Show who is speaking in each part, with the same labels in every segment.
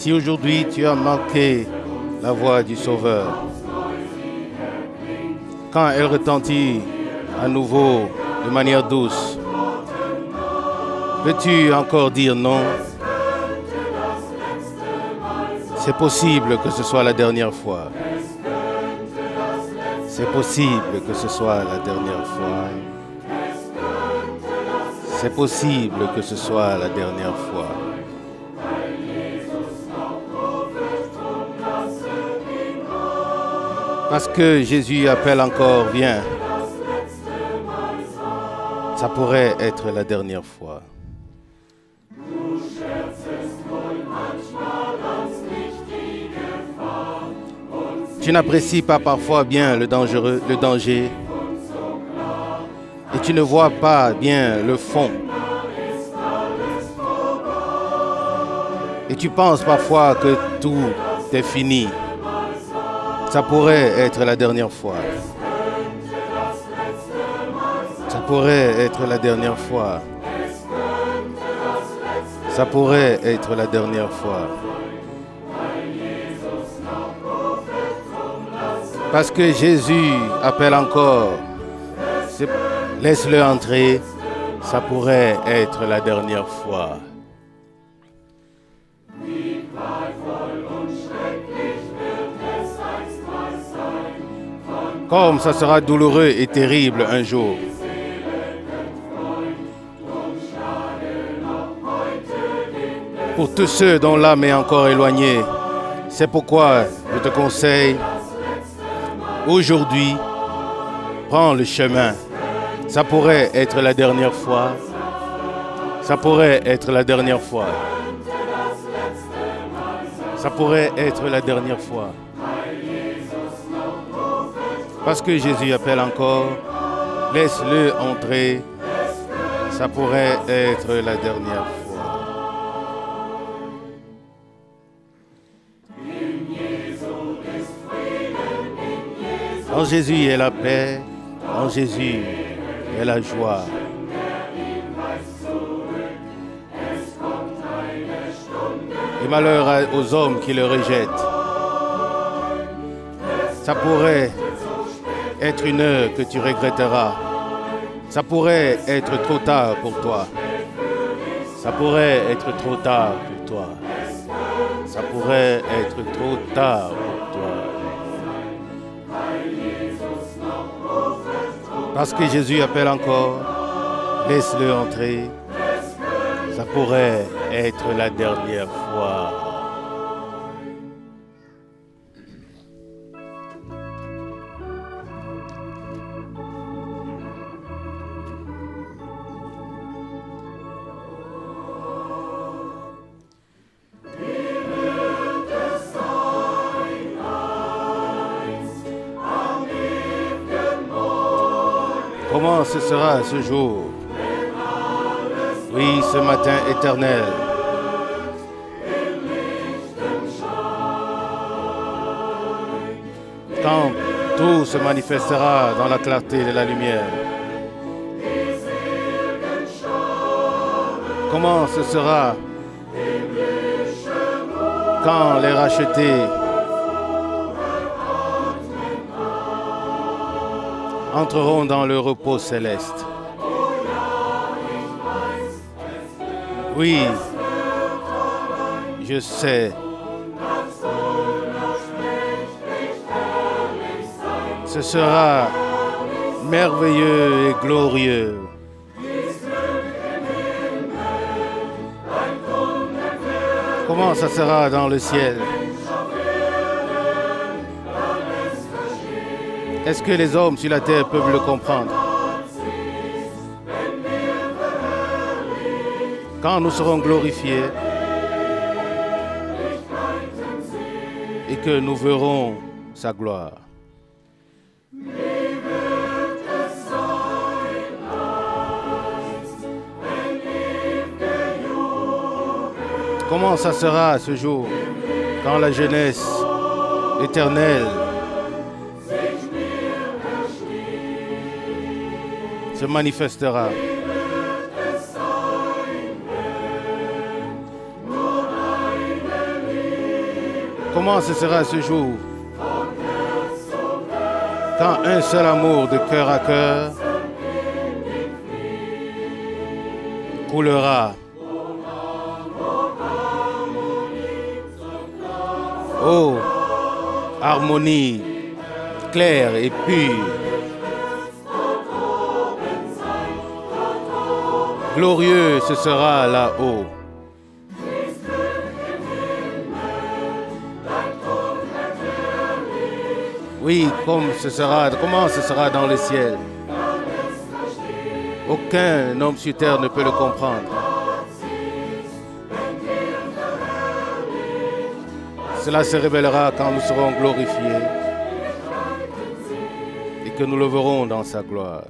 Speaker 1: Si aujourd'hui tu as manqué la voix du Sauveur, quand elle retentit à nouveau de manière douce, peux-tu encore dire non? C'est possible que ce soit la dernière fois. C'est possible que ce soit la dernière fois. C'est possible que ce soit la dernière fois. Parce que Jésus appelle encore, viens. Ça pourrait être la dernière fois. Tu n'apprécies pas parfois bien le danger, et tu ne vois pas bien le fond. Et tu penses parfois que tout est fini. Ça pourrait être la dernière fois. Ça pourrait être la dernière fois. Ça pourrait être la dernière fois. Parce que Jésus appelle encore. Laisse-le entrer. Ça pourrait être la dernière fois. Comme ça sera douloureux et terrible un jour. Pour tous ceux dont l'âme est encore éloignée, c'est pourquoi je te conseille, aujourd'hui, prends le chemin. Ça pourrait être la dernière fois. Ça pourrait être la dernière fois. Ça pourrait être la dernière fois. Parce que Jésus appelle encore, laisse-le entrer. Ça pourrait être la dernière fois. En Jésus il y a la paix, en Jésus il y a la joie. Et malheur aux hommes qui le rejettent. Ça pourrait être une heure que tu regretteras. Ça pourrait être trop tard pour toi. Ça pourrait être trop tard pour toi. Ça pourrait être trop tard pour toi. Parce que Jésus appelle encore, laisse-le entrer. Ça pourrait être la dernière fois. Comment ce sera ce jour? Oui, ce matin éternel. Quand tout se manifestera dans la clarté de la lumière. Comment ce sera quand les rachetés entreront dans le repos céleste. Oui, je sais. Ce sera merveilleux et glorieux. Comment ça sera dans le ciel? Est-ce que les hommes sur la terre peuvent le comprendre? Quand nous serons glorifiés et que nous verrons sa gloire. Comment ça sera ce jour quand la jeunesse éternelle se manifestera? Comment ce sera ce jour quand un seul amour de cœur à cœur coulera. Oh, harmonie claire et pure, glorieux ce sera là-haut. Oui, comment ce sera dans le ciel. Aucun homme sur terre ne peut le comprendre. Cela se révélera quand nous serons glorifiés et que nous le verrons dans sa gloire.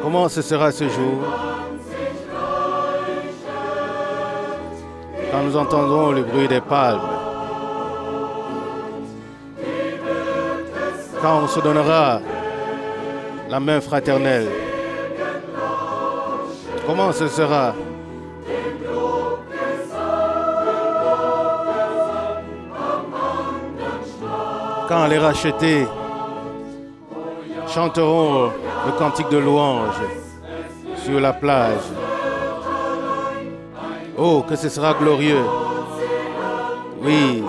Speaker 1: Comment ce sera ce jour quand nous entendrons le bruit des palmes, quand on se donnera la main fraternelle? Comment ce sera? Quand les rachetés chanteront le cantique de louange sur la plage. Oh, que ce sera glorieux. Oui,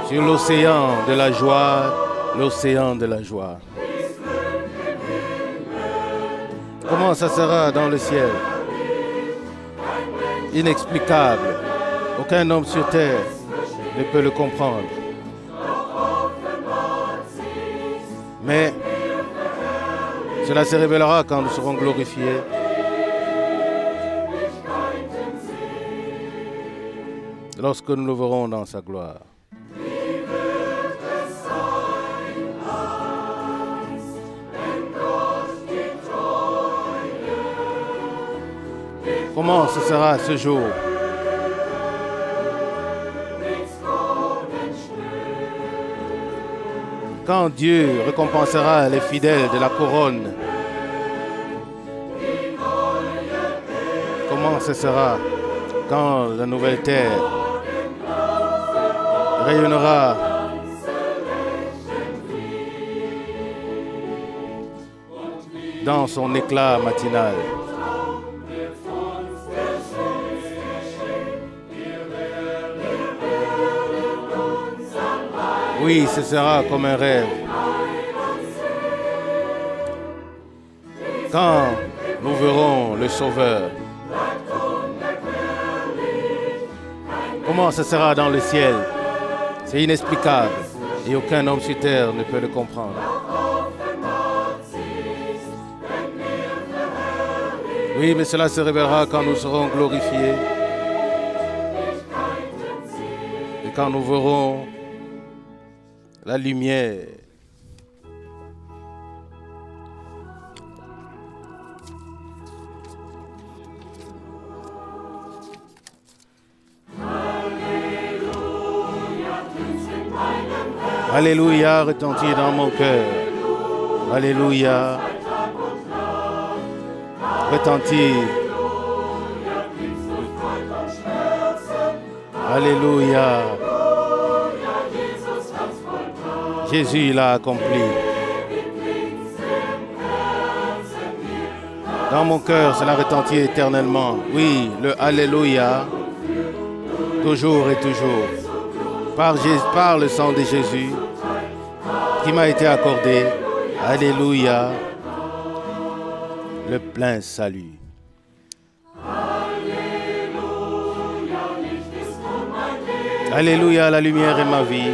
Speaker 1: sur l'océan de la joie, l'océan de la joie. Comment ça sera dans le ciel? Inexplicable. Aucun homme sur terre ne peut le comprendre. Mais cela se révélera quand nous serons glorifiés. Lorsque nous le verrons dans sa gloire. Comment ce sera ce jour? Quand Dieu récompensera les fidèles de la couronne, comment ce sera quand la nouvelle terre rayonnera dans son éclat matinal? Oui, ce sera comme un rêve. Quand nous verrons le Sauveur, comment ce sera dans le ciel? C'est inexplicable et aucun homme sur terre ne peut le comprendre. Oui, mais cela se révélera quand nous serons glorifiés et quand nous verrons la lumière. Alléluia retentit dans mon cœur. Alléluia retentit. Alléluia. Jésus l'a accompli. Dans mon cœur, cela retentit éternellement. Oui, le Alléluia, toujours et toujours. Par le sang de Jésus qui m'a été accordé. Alléluia, le plein salut. Alléluia, la lumière est ma vie.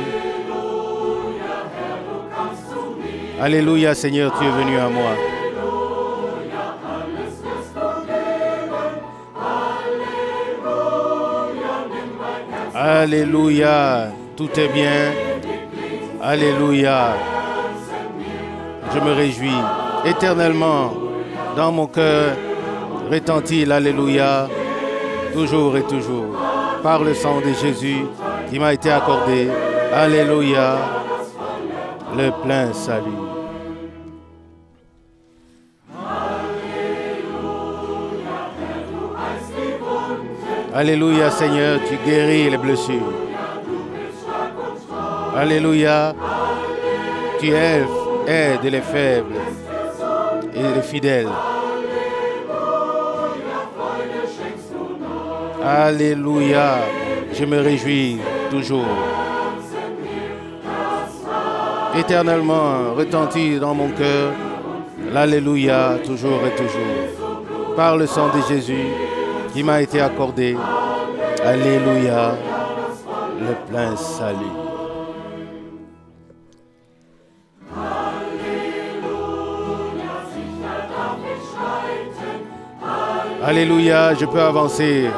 Speaker 1: Alléluia, Seigneur, tu es venu à moi. Alléluia, tout est bien. Alléluia, je me réjouis éternellement. Dans mon cœur retentit l'Alléluia, toujours et toujours. Par le sang de Jésus qui m'a été accordé. Alléluia, le plein salut. Alléluia, Seigneur, tu guéris les blessures. Alléluia, tu aides les faibles et les fidèles. Alléluia, je me réjouis toujours. Éternellement retentit dans mon cœur l'Alléluia toujours et toujours. Par le sang de Jésus qui m'a été accordé. Alléluia, le plein salut. Alléluia, je peux avancer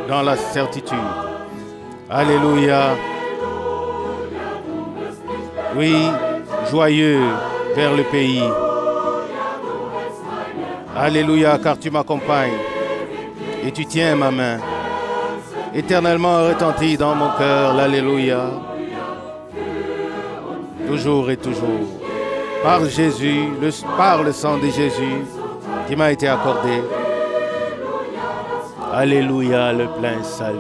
Speaker 1: dans la certitude. Alléluia. Oui, joyeux vers le pays. Alléluia, car tu m'accompagnes et tu tiens ma main. Éternellement retentit dans mon cœur l'Alléluia. Toujours et toujours. Par Jésus, par le sang de Jésus qui m'a été accordé. Alléluia, le plein salut.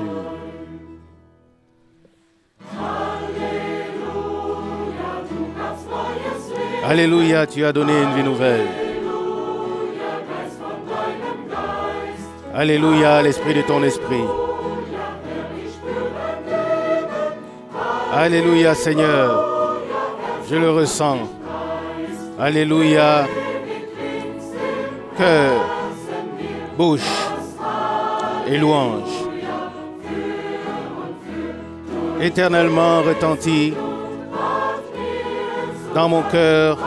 Speaker 1: Alléluia, tu as donné une vie nouvelle. Alléluia, l'esprit de ton esprit. Alléluia, Seigneur, je le ressens. Alléluia, cœur, bouche et louange. Éternellement retentit dans mon cœur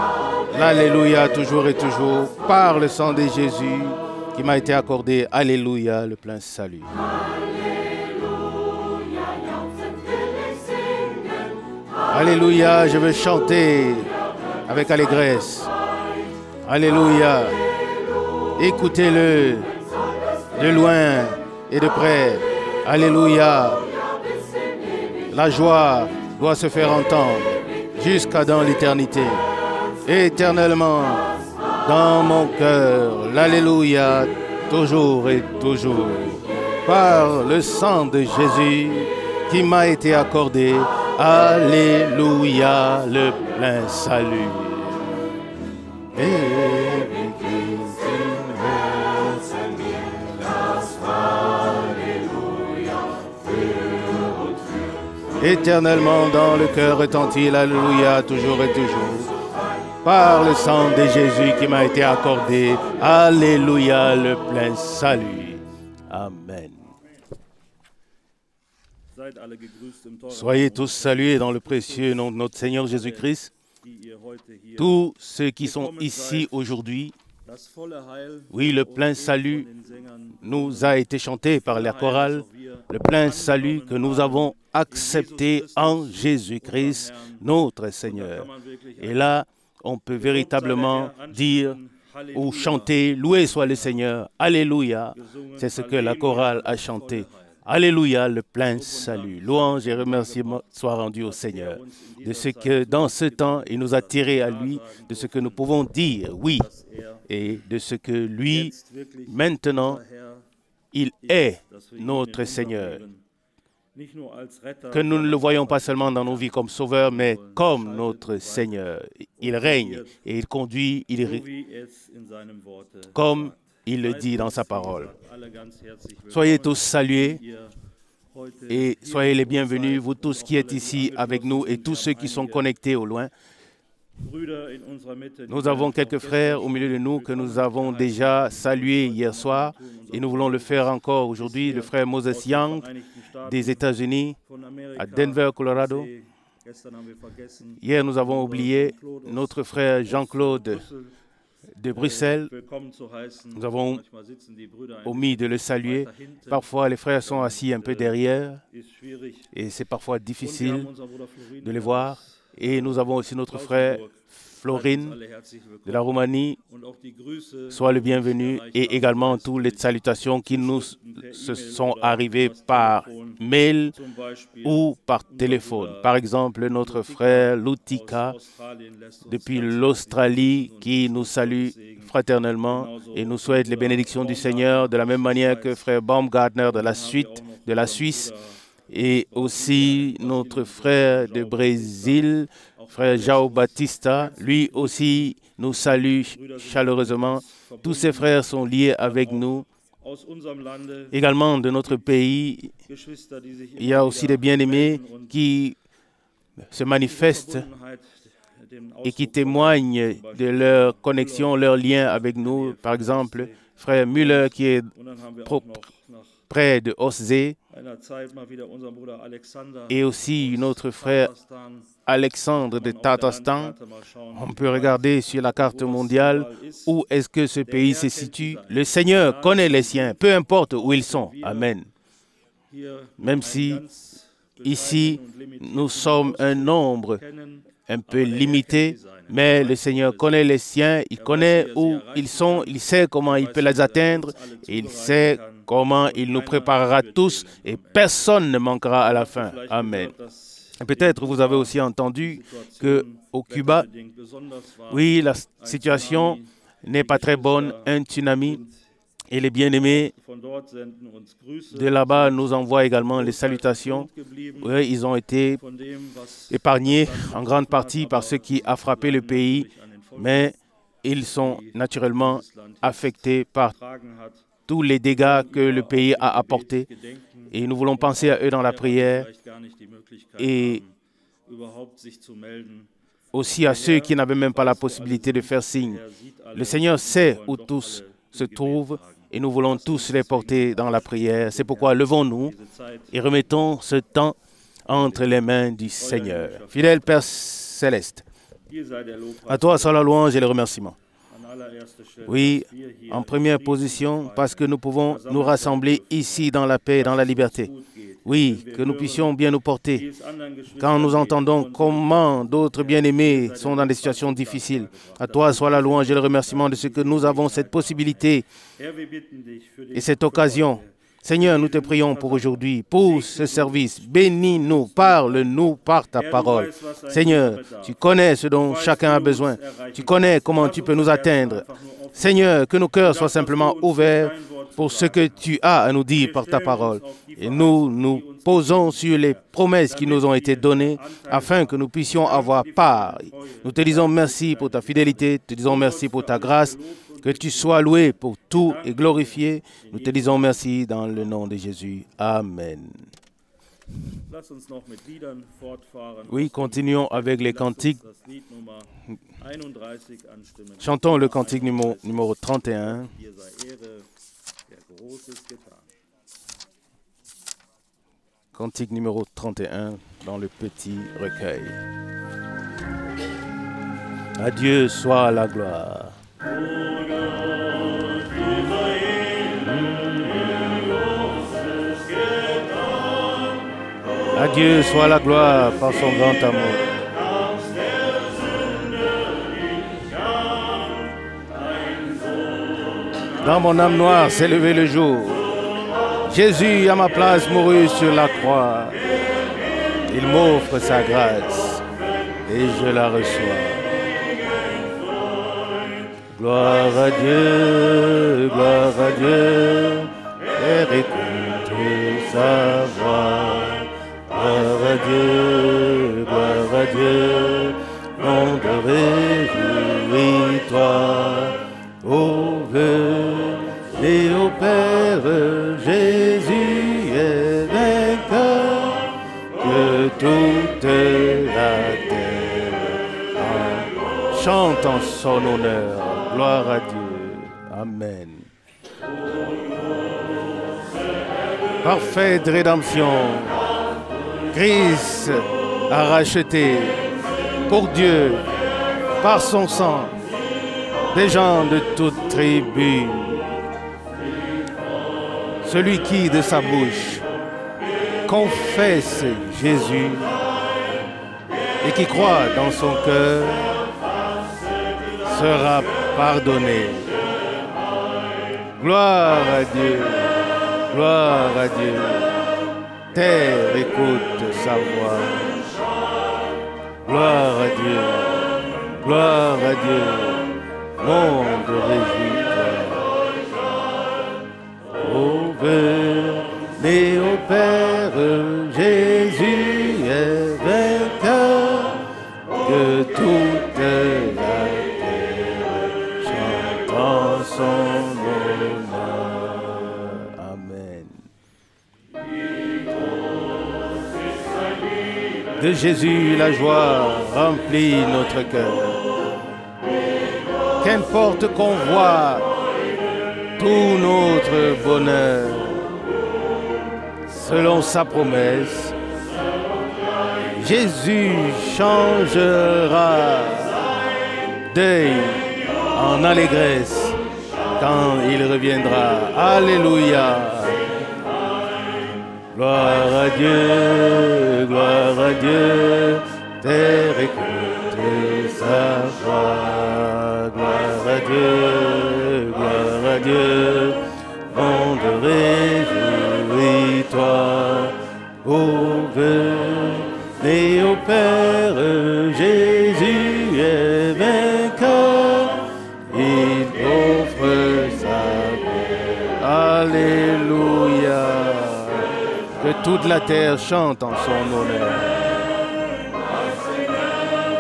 Speaker 1: l'Alléluia toujours et toujours par le sang de Jésus qui m'a été accordé. Alléluia, le plein salut. Alléluia, je veux chanter avec allégresse. Alléluia, écoutez-le de loin et de près. Alléluia, la joie doit se faire entendre jusqu'à dans l'éternité. Éternellement, dans mon cœur, l'Alléluia, toujours et toujours. Par le sang de Jésus qui m'a été accordé. Alléluia, le plein salut. Éternellement dans le cœur retentit l'Alléluia toujours et toujours. Par le sang de Jésus qui m'a été accordé. Alléluia, le plein salut. Amen. Soyez tous salués dans le précieux nom de notre Seigneur Jésus-Christ. Tous ceux qui sont ici aujourd'hui, oui, le plein salut nous a été chanté par la chorale, le plein salut que nous avons accepté en Jésus-Christ, notre Seigneur. Et là, on peut véritablement dire ou chanter, loué soit le Seigneur, Alléluia, c'est ce que la chorale a chanté. Alléluia, le plein salut. Louange et remerciements soient rendus au Seigneur de ce que dans ce temps, il nous a tirés à lui, de ce que nous pouvons dire oui, et de ce que lui, maintenant, il est notre Seigneur. Que nous ne le voyons pas seulement dans nos vies comme sauveur, mais comme notre Seigneur. Il règne et il conduit, comme il le dit dans sa parole. Soyez tous salués et soyez les bienvenus, vous tous qui êtes ici avec nous et tous ceux qui sont connectés au loin. Nous avons quelques frères au milieu de nous que nous avons déjà salués hier soir et nous voulons le faire encore aujourd'hui. Le frère Moses Young des États-Unis à Denver, Colorado. Hier, nous avons oublié notre frère Jean-Claude de Bruxelles. Nous avons omis de le saluer. Parfois, les frères sont assis un peu derrière et c'est parfois difficile de les voir. Et nous avons aussi notre frère Florine de la Roumanie. Sois le bienvenu et également toutes les salutations qui nous sont arrivées par mail ou par téléphone. Par exemple, notre frère Lutika depuis l'Australie qui nous salue fraternellement et nous souhaite les bénédictions du Seigneur de la même manière que frère Baumgartner de la Suisse de la Suisse et aussi notre frère de Brésil, frère João Batista. Lui aussi nous salue chaleureusement. Tous ces frères sont liés avec nous. Également de notre pays, il y a aussi des bien-aimés qui se manifestent et qui témoignent de leur connexion, leur lien avec nous. Par exemple, frère Müller qui est près de Ostsee et aussi notre frère Alexandre de Tatarstan. On peut regarder sur la carte mondiale où est-ce que ce pays se situe. Le Seigneur connaît les siens, peu importe où ils sont. Amen. Même si ici, nous sommes un nombre un peu limité, mais le Seigneur connaît les siens, il connaît où ils sont, il sait comment il peut les atteindre, il sait comment il nous préparera tous et personne ne manquera à la fin. Amen. Peut-être vous avez aussi entendu qu'au Cuba, oui, la situation n'est pas très bonne, un tsunami, et les bien-aimés de là-bas nous envoient également les salutations. Oui, ils ont été épargnés en grande partie par ce qui a frappé le pays, mais ils sont naturellement affectés par tous les dégâts que le pays a apportés. Et nous voulons penser à eux dans la prière et aussi à ceux qui n'avaient même pas la possibilité de faire signe. Le Seigneur sait où tous se trouvent et nous voulons tous les porter dans la prière. C'est pourquoi levons-nous et remettons ce temps entre les mains du Seigneur. Fidèle Père Céleste, à toi soit la louange et le remerciement. Oui, en première position, parce que nous pouvons nous rassembler ici dans la paix et dans la liberté. Oui, que nous puissions bien nous porter. Quand nous entendons comment d'autres bien-aimés sont dans des situations difficiles, à toi soit la louange et le remerciement de ce que nous avons cette possibilité et cette occasion. Seigneur, nous te prions pour aujourd'hui, pour ce service. Bénis-nous, parle-nous par ta parole. Seigneur, tu connais ce dont chacun a besoin. Tu connais comment tu peux nous atteindre. Seigneur, que nos cœurs soient simplement ouverts pour ce que tu as à nous dire par ta parole. Et nous nous posons sur les promesses qui nous ont été données afin que nous puissions avoir part. Nous te disons merci pour ta fidélité, te disons merci pour ta grâce. Que tu sois loué pour tout et glorifié. Nous te disons merci dans le nom de Jésus. Amen. Oui, continuons avec les cantiques. Chantons le cantique numéro 31. Cantique numéro 31 dans le petit recueil. À Dieu soit la gloire. À Dieu soit la gloire par son grand amour. Dans mon âme noire s'est levé le jour. Jésus à ma place mourut sur la croix. Il m'offre sa grâce et je la reçois. Gloire à Dieu, et écoute sa voix. Gloire à Dieu, nom de réjouis-toi. Au et au Père, Jésus est vainqueur, que toute la terre chante en son honneur. Gloire à Dieu. Amen. Parfaite rédemption. Christ a racheté pour Dieu, par son sang, des gens de toute tribu. Celui qui, de sa bouche, confesse Jésus et qui croit dans son cœur sera pardonné. Gloire à Dieu, gloire à Dieu. Terre écoute sa voix. Gloire à Dieu, gloire à Dieu. Monde réjouis-toi. Au Père, Père, Jésus est vainqueur, que toute la terre chante en son honneur. Amen. De Jésus, la joie remplit notre cœur. Qu'importe qu'on voit tout notre bonheur, selon sa promesse, Jésus changera deuil en allégresse quand il reviendra. Alléluia. Gloire à Dieu, terre écoute sa voix. Gloire à Dieu, monde réjouis-toi. Ô venez au Père, Jésus est vainqueur, il offre sa paix. Alléluia. Que toute la terre chante en son honneur.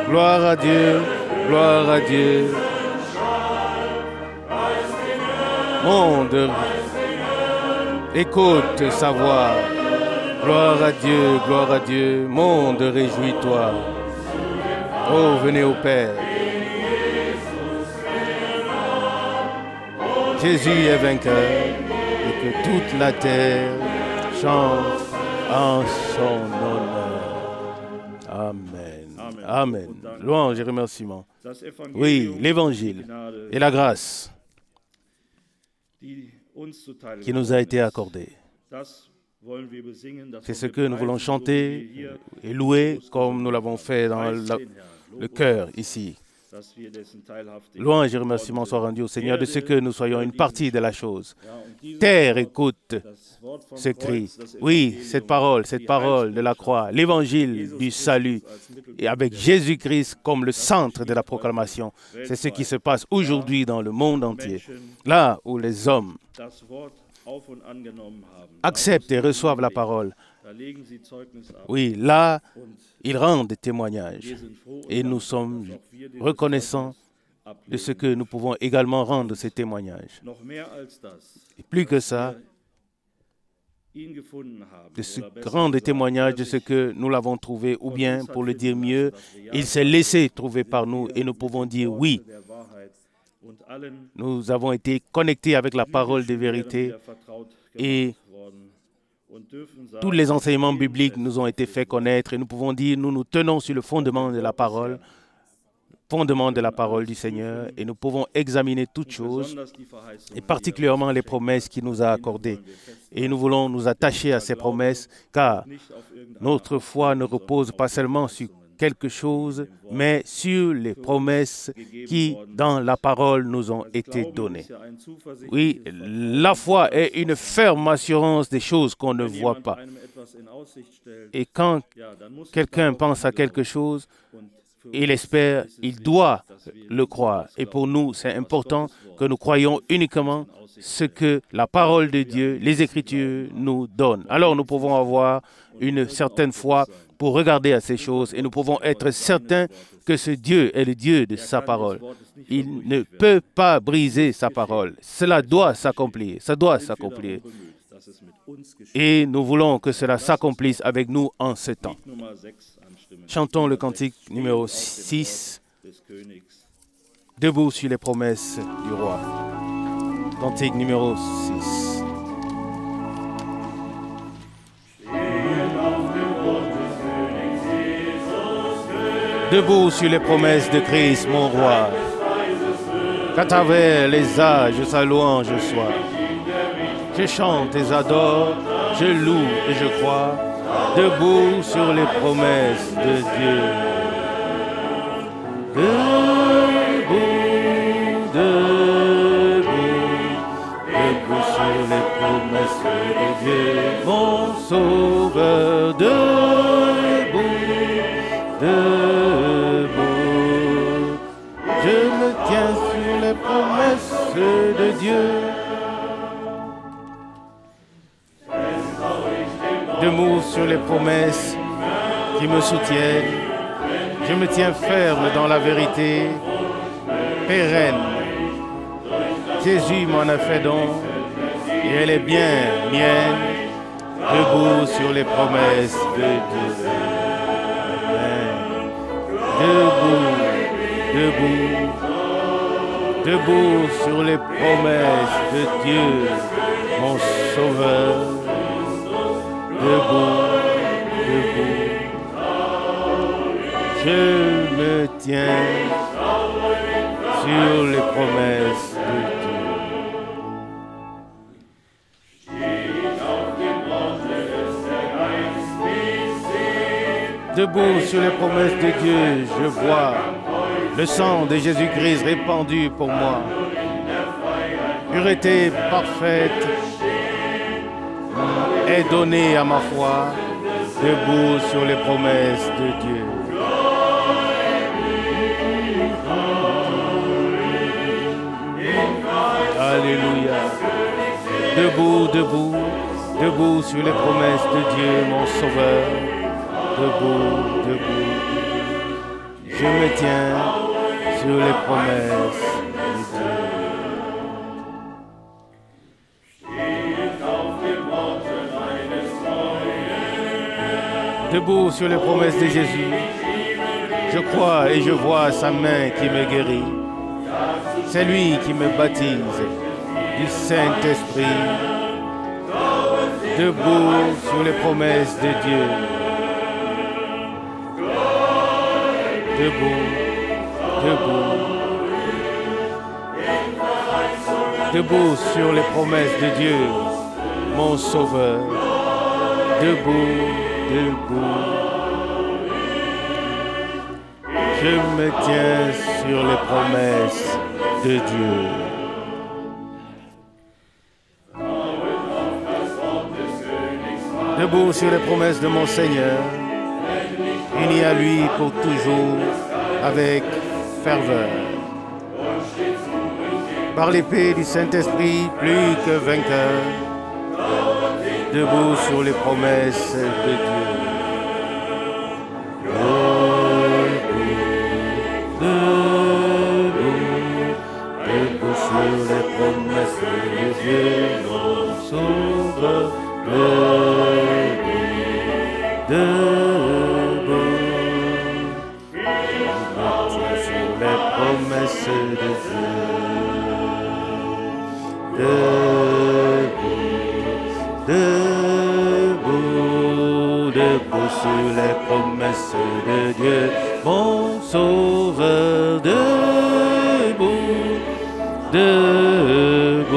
Speaker 1: Gloire à Dieu, gloire à Dieu. Monde, écoute sa voix. Gloire à Dieu, monde, réjouis-toi. Oh, venez au Père. Jésus est vainqueur et que toute la terre chante en son honneur. Amen. Amen. Louange et remerciements. Oui, l'évangile et la grâce qui nous a été accordée. C'est ce que nous voulons chanter et louer comme nous l'avons fait dans le chœur ici. Louange et remerciements soient rendus au Seigneur de ce que nous soyons une partie de la chose. Terre, écoute ce cri. Oui, cette parole de la croix, l'évangile du salut, et avec Jésus-Christ comme le centre de la proclamation. C'est ce qui se passe aujourd'hui dans le monde entier. Là où les hommes acceptent et reçoivent la parole, oui, là, ils rendent des témoignages. Et nous sommes reconnaissants de ce que nous pouvons également rendre ces témoignages. Et plus que ça, de ce rendre témoignage de ce que nous l'avons trouvé, ou bien, pour le dire mieux, il s'est laissé trouver par nous et nous pouvons dire oui. Nous avons été connectés avec la parole de vérité et tous les enseignements bibliques nous ont été faits connaître et nous pouvons dire nous nous tenons sur le fondement de la parole du Seigneur et nous pouvons examiner toutes choses et particulièrement les promesses qu'il nous a accordées. Et nous voulons nous attacher à ces promesses car notre foi ne repose pas seulement sur quelque chose, mais sur les promesses qui, dans la parole, nous ont été données. Oui, la foi est une ferme assurance des choses qu'on ne voit pas. Et quand quelqu'un pense à quelque chose, il espère, il doit le croire. Et pour nous, c'est important que nous croyions uniquement ce que la parole de Dieu, les Écritures nous donnent. Alors nous pouvons avoir une certaine foi pour regarder à ces choses et nous pouvons être certains que ce Dieu est le Dieu de sa parole. Il ne peut pas briser sa parole. Cela doit s'accomplir. Ça doit s'accomplir. Et nous voulons que cela s'accomplisse avec nous en ce temps. Chantons le cantique numéro 6, Debout sur les promesses du roi. Cantique numéro 6. Debout sur les promesses de Christ, mon roi, qu'à travers les âges sa louange soit. Je chante et j'adore, je loue et je crois, debout sur les promesses de Dieu. Debout, debout, debout sur les promesses de Dieu, mon sauveur, debout, debout. Je me tiens sur les promesses de Dieu. Debout sur les promesses qui me soutiennent. Je me tiens ferme dans la vérité, pérenne. Jésus m'en a fait don et elle est bien mienne. Debout sur les promesses de Dieu. Amen. Debout, debout, debout sur les promesses de Dieu, mon Sauveur. Debout, debout, je me tiens sur les promesses de Dieu. Debout sur les promesses de Dieu, je vois le sang de Jésus-Christ répandu pour moi. Pureté parfaite est donnée à ma foi. Debout sur les promesses de Dieu. Alléluia. Debout, debout, debout sur les promesses de Dieu, mon Sauveur. Debout, debout, je me tiens sur les promesses de Dieu. Debout sur les promesses de Jésus, je crois et je vois sa main qui me guérit. C'est lui qui me baptise du Saint-Esprit. Debout sur les promesses de Dieu. Debout, debout, debout sur les promesses de Dieu, mon Sauveur. Debout, debout, je me tiens sur les promesses de Dieu. Debout sur les promesses de mon Seigneur. Unis à lui pour toujours, avec ferveur. Par l'épée du Saint-Esprit, plus que vainqueur, debout sur les promesses de Dieu. Debout sur les promesses de Dieu, mon Sauveur. Debout. Promesses de Dieu. Debout, debout, debout sur les promesses de Dieu, mon Sauveur. Debout, debout,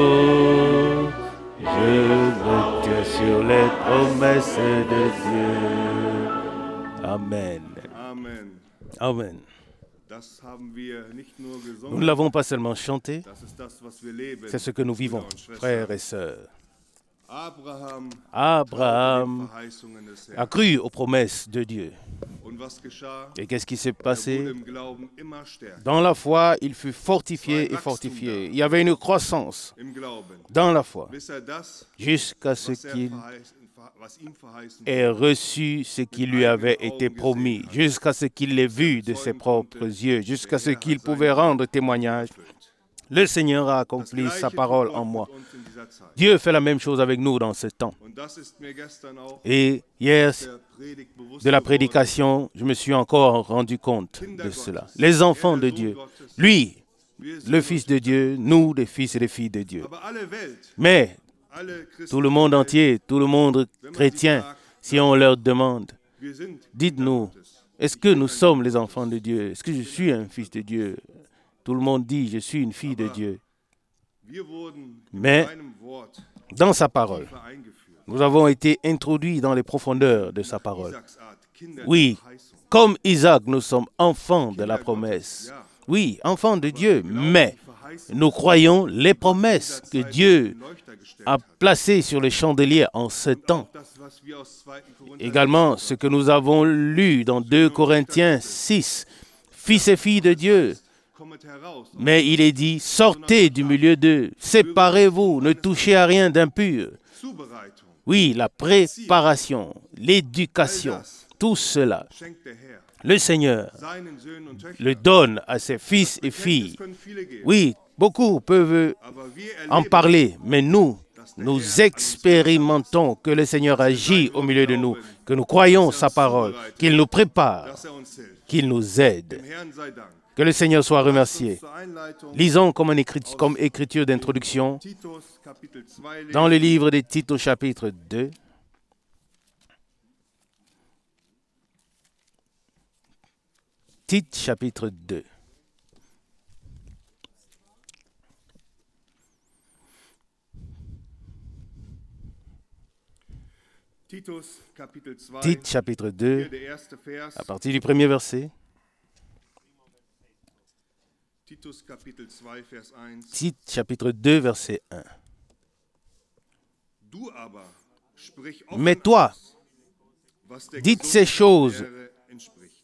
Speaker 1: je me tiens sur les promesses de Dieu. Amen.
Speaker 2: Amen.
Speaker 1: Amen.
Speaker 2: Das haben wir nicht nur
Speaker 1: Nous
Speaker 2: gesungen,
Speaker 1: ne l'avons pas seulement chanté,
Speaker 2: das ist das, was wir leben.
Speaker 1: c'est ce que nous vivons, frères et sœurs.
Speaker 2: Abraham
Speaker 1: Abraham
Speaker 2: traute den Verheißungen des
Speaker 1: a
Speaker 2: Herrn.
Speaker 1: cru aux promesses de Dieu.
Speaker 2: Und was geschah?
Speaker 1: Et qu'est-ce qui s'est
Speaker 2: Er wurde
Speaker 1: passé?
Speaker 2: im Glauben immer stärker.
Speaker 1: Dans la foi, il fut fortifié et fortifié. Il y avait une croissance
Speaker 2: Im Glauben.
Speaker 1: dans la foi,
Speaker 2: Bis das,
Speaker 1: jusqu'à ce
Speaker 2: was,
Speaker 1: qu'il
Speaker 2: was ihm verheißen
Speaker 1: ait
Speaker 2: wurde,
Speaker 1: reçu ce qui lui avait été promis, jusqu'à ce qu'il l'ait vu de ses propres yeux, jusqu'à ce qu'il pouvait rendre témoignage. Le Seigneur a accompli
Speaker 2: Das
Speaker 1: sa
Speaker 2: Gleiche
Speaker 1: parole
Speaker 2: tut
Speaker 1: en
Speaker 2: Gott
Speaker 1: moi.
Speaker 2: mit uns in dieser Zeit.
Speaker 1: Dieu fait la même chose avec nous dans ce temps.
Speaker 2: Und das ist mir gestern auch
Speaker 1: Et hier,
Speaker 2: der Predigt bewusst
Speaker 1: de la
Speaker 2: geworden.
Speaker 1: prédication, je me suis encore rendu compte de cela. Les enfants de Dieu, lui,
Speaker 2: Wir sind
Speaker 1: le Fils de Dieu, nous, les fils et les filles de Dieu.
Speaker 2: aber alle Welt,
Speaker 1: Mais
Speaker 2: alle Christen,
Speaker 1: tout le monde entier, tout le monde chrétien, si on leur demande,
Speaker 2: wir sind
Speaker 1: dites-nous, est-ce que nous sommes les enfants de Dieu? Est-ce que je suis un fils de Dieu? Tout le monde dit, je suis une fille de Dieu.
Speaker 2: Wir wurden
Speaker 1: Mais
Speaker 2: in seinem Wort
Speaker 1: dans sa parole,
Speaker 2: tiefer eingeführt.
Speaker 1: nous avons été introduits dans les profondeurs de sa parole.
Speaker 2: Isaaks Art, Kinder
Speaker 1: Oui,
Speaker 2: der Verheißung.
Speaker 1: comme Isaac, nous sommes enfants de la promesse. Oui, enfants de Dieu, mais nous croyons les promesses que Dieu a placées sur le chandelier en ce temps. Également, ce que nous avons lu dans 2 Corinthiens 6, fils et filles de Dieu. Mais il est dit, sortez du milieu d'eux, séparez-vous, ne touchez à rien d'impur. Oui, la préparation, l'éducation, tout cela,
Speaker 2: schenkt der Herr
Speaker 1: le Seigneur
Speaker 2: seinen Söhnen und Töchtern.
Speaker 1: le donne à ses fils et filles.
Speaker 2: Es können viele geben,
Speaker 1: Oui, beaucoup peuvent
Speaker 2: aber wir
Speaker 1: en
Speaker 2: erleben,
Speaker 1: parler, mais nous expérimentons que le Seigneur agit au milieu de nous, que nous croyons sa parole, qu'il nous prépare,
Speaker 2: dass uns hilft.
Speaker 1: qu'il nous aide.
Speaker 2: Dem Herrn sei Dank.
Speaker 1: Que le Seigneur soit remercié.
Speaker 2: Zur Einleitung
Speaker 1: Lisons comme écriture d'introduction
Speaker 2: Titus Kapitel 2
Speaker 1: dans le livre de Tite au chapitre 2. Tite chapitre 2.
Speaker 2: Titus Kapitel 2,
Speaker 1: Tite chapitre
Speaker 2: hier
Speaker 1: 2,
Speaker 2: der erste Vers.
Speaker 1: à partir du premier verset.
Speaker 2: Titus Kapitel 2, Vers 1.
Speaker 1: Tite chapitre 2, verset 1.
Speaker 2: Du aber sprich offen
Speaker 1: Mais toi,
Speaker 2: aus, was der
Speaker 1: dites
Speaker 2: gesunden
Speaker 1: ces choses
Speaker 2: Lehre entspricht.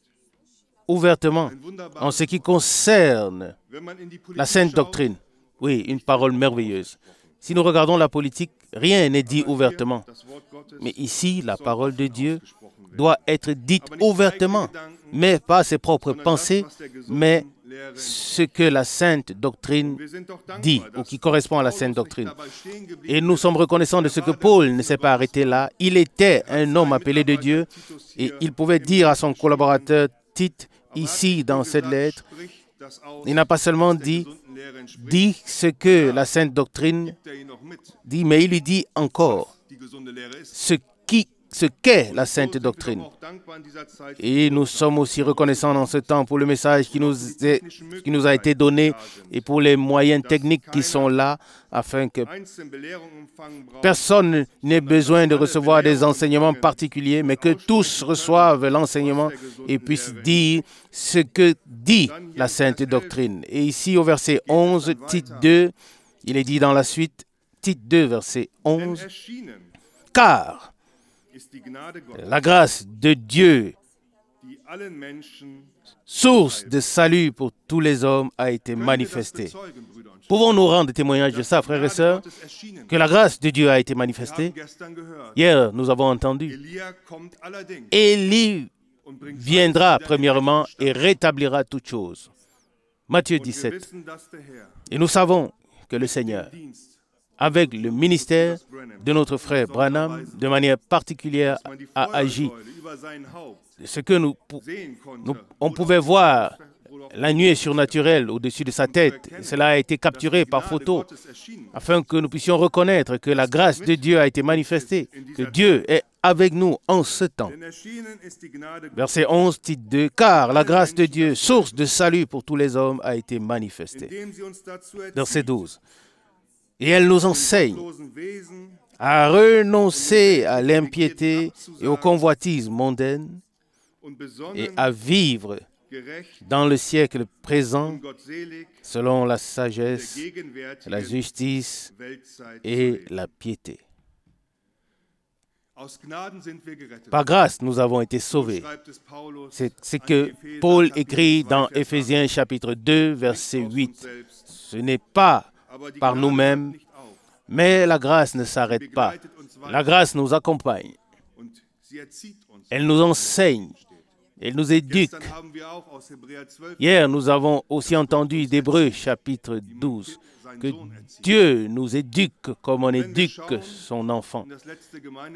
Speaker 1: ouvertement
Speaker 2: Ein wunderbares
Speaker 1: en ce qui concerne
Speaker 2: Wenn man in die Politik
Speaker 1: la sainte
Speaker 2: schaut,
Speaker 1: doctrine. Oui, une parole merveilleuse. Si nous regardons la politique, rien n'est dit
Speaker 2: hier
Speaker 1: ouvertement.
Speaker 2: das Wort Gottes
Speaker 1: Mais ici, la
Speaker 2: soll
Speaker 1: parole de
Speaker 2: offen
Speaker 1: Dieu
Speaker 2: ausgesprochen werden.
Speaker 1: doit être dite ouvertement, mais pas ses propres
Speaker 2: Sondern das,
Speaker 1: pensées,
Speaker 2: was der gesunden
Speaker 1: mais
Speaker 2: Lehre entspricht.
Speaker 1: ce que la sainte doctrine
Speaker 2: Wir sind doch dankbar,
Speaker 1: dit ou
Speaker 2: dass
Speaker 1: qui correspond à la
Speaker 2: Paulus
Speaker 1: sainte
Speaker 2: nicht
Speaker 1: doctrine.
Speaker 2: dabei stehen geblieben
Speaker 1: Et nous
Speaker 2: ist.
Speaker 1: sommes reconnaissants de ce que Paul ne s'est pas arrêté là. Il était un homme appelé de Dieu et il pouvait dire à son collaborateur Tite, ici dans cette lettre, il n'a pas seulement dit ce que la sainte doctrine dit, mais il lui dit encore ce qu'est la sainte doctrine. Et nous sommes aussi reconnaissants dans ce temps pour le message qui nous a été donné et pour les moyens techniques qui sont là afin que personne n'ait besoin de recevoir des enseignements particuliers, mais que tous reçoivent l'enseignement et puissent dire ce que dit la sainte doctrine. Et ici au verset 11, Tite 2, il est dit dans la suite, Tite 2, verset 11, « Car la grâce de Dieu, source de salut pour tous les hommes, a été manifestée. » Pouvons-nous rendre témoignage de ça, frères et sœurs, que la grâce de Dieu a été manifestée? Hier, nous avons entendu. Élie viendra premièrement et rétablira toutes choses. Matthieu 17. Et nous savons que le Seigneur, avec le ministère de notre frère Branham, de manière particulière, a agi. Ce que on pouvait voir la nuée surnaturelle au-dessus de sa tête, cela a été capturé par photo, afin que nous puissions reconnaître que la grâce de Dieu a été manifestée, que Dieu est avec nous en ce temps. Verset 11, Tite 2, « Car la grâce de Dieu, source de salut pour tous les hommes, a été manifestée. » Verset 12. Et elle nous enseigne à renoncer à l'impiété et aux convoitises mondaines et à vivre dans le siècle présent selon la sagesse, la justice et la piété. Par grâce, nous avons été sauvés. C'est ce que Paul écrit dans Éphésiens chapitre 2, verset 8. Ce n'est pas par nous-mêmes, mais la grâce ne s'arrête pas. La grâce nous accompagne. Elle nous enseigne. Elle nous éduque. Hier, nous avons aussi entendu d'Hébreux chapitre 12 que Dieu nous éduque comme on éduque son enfant.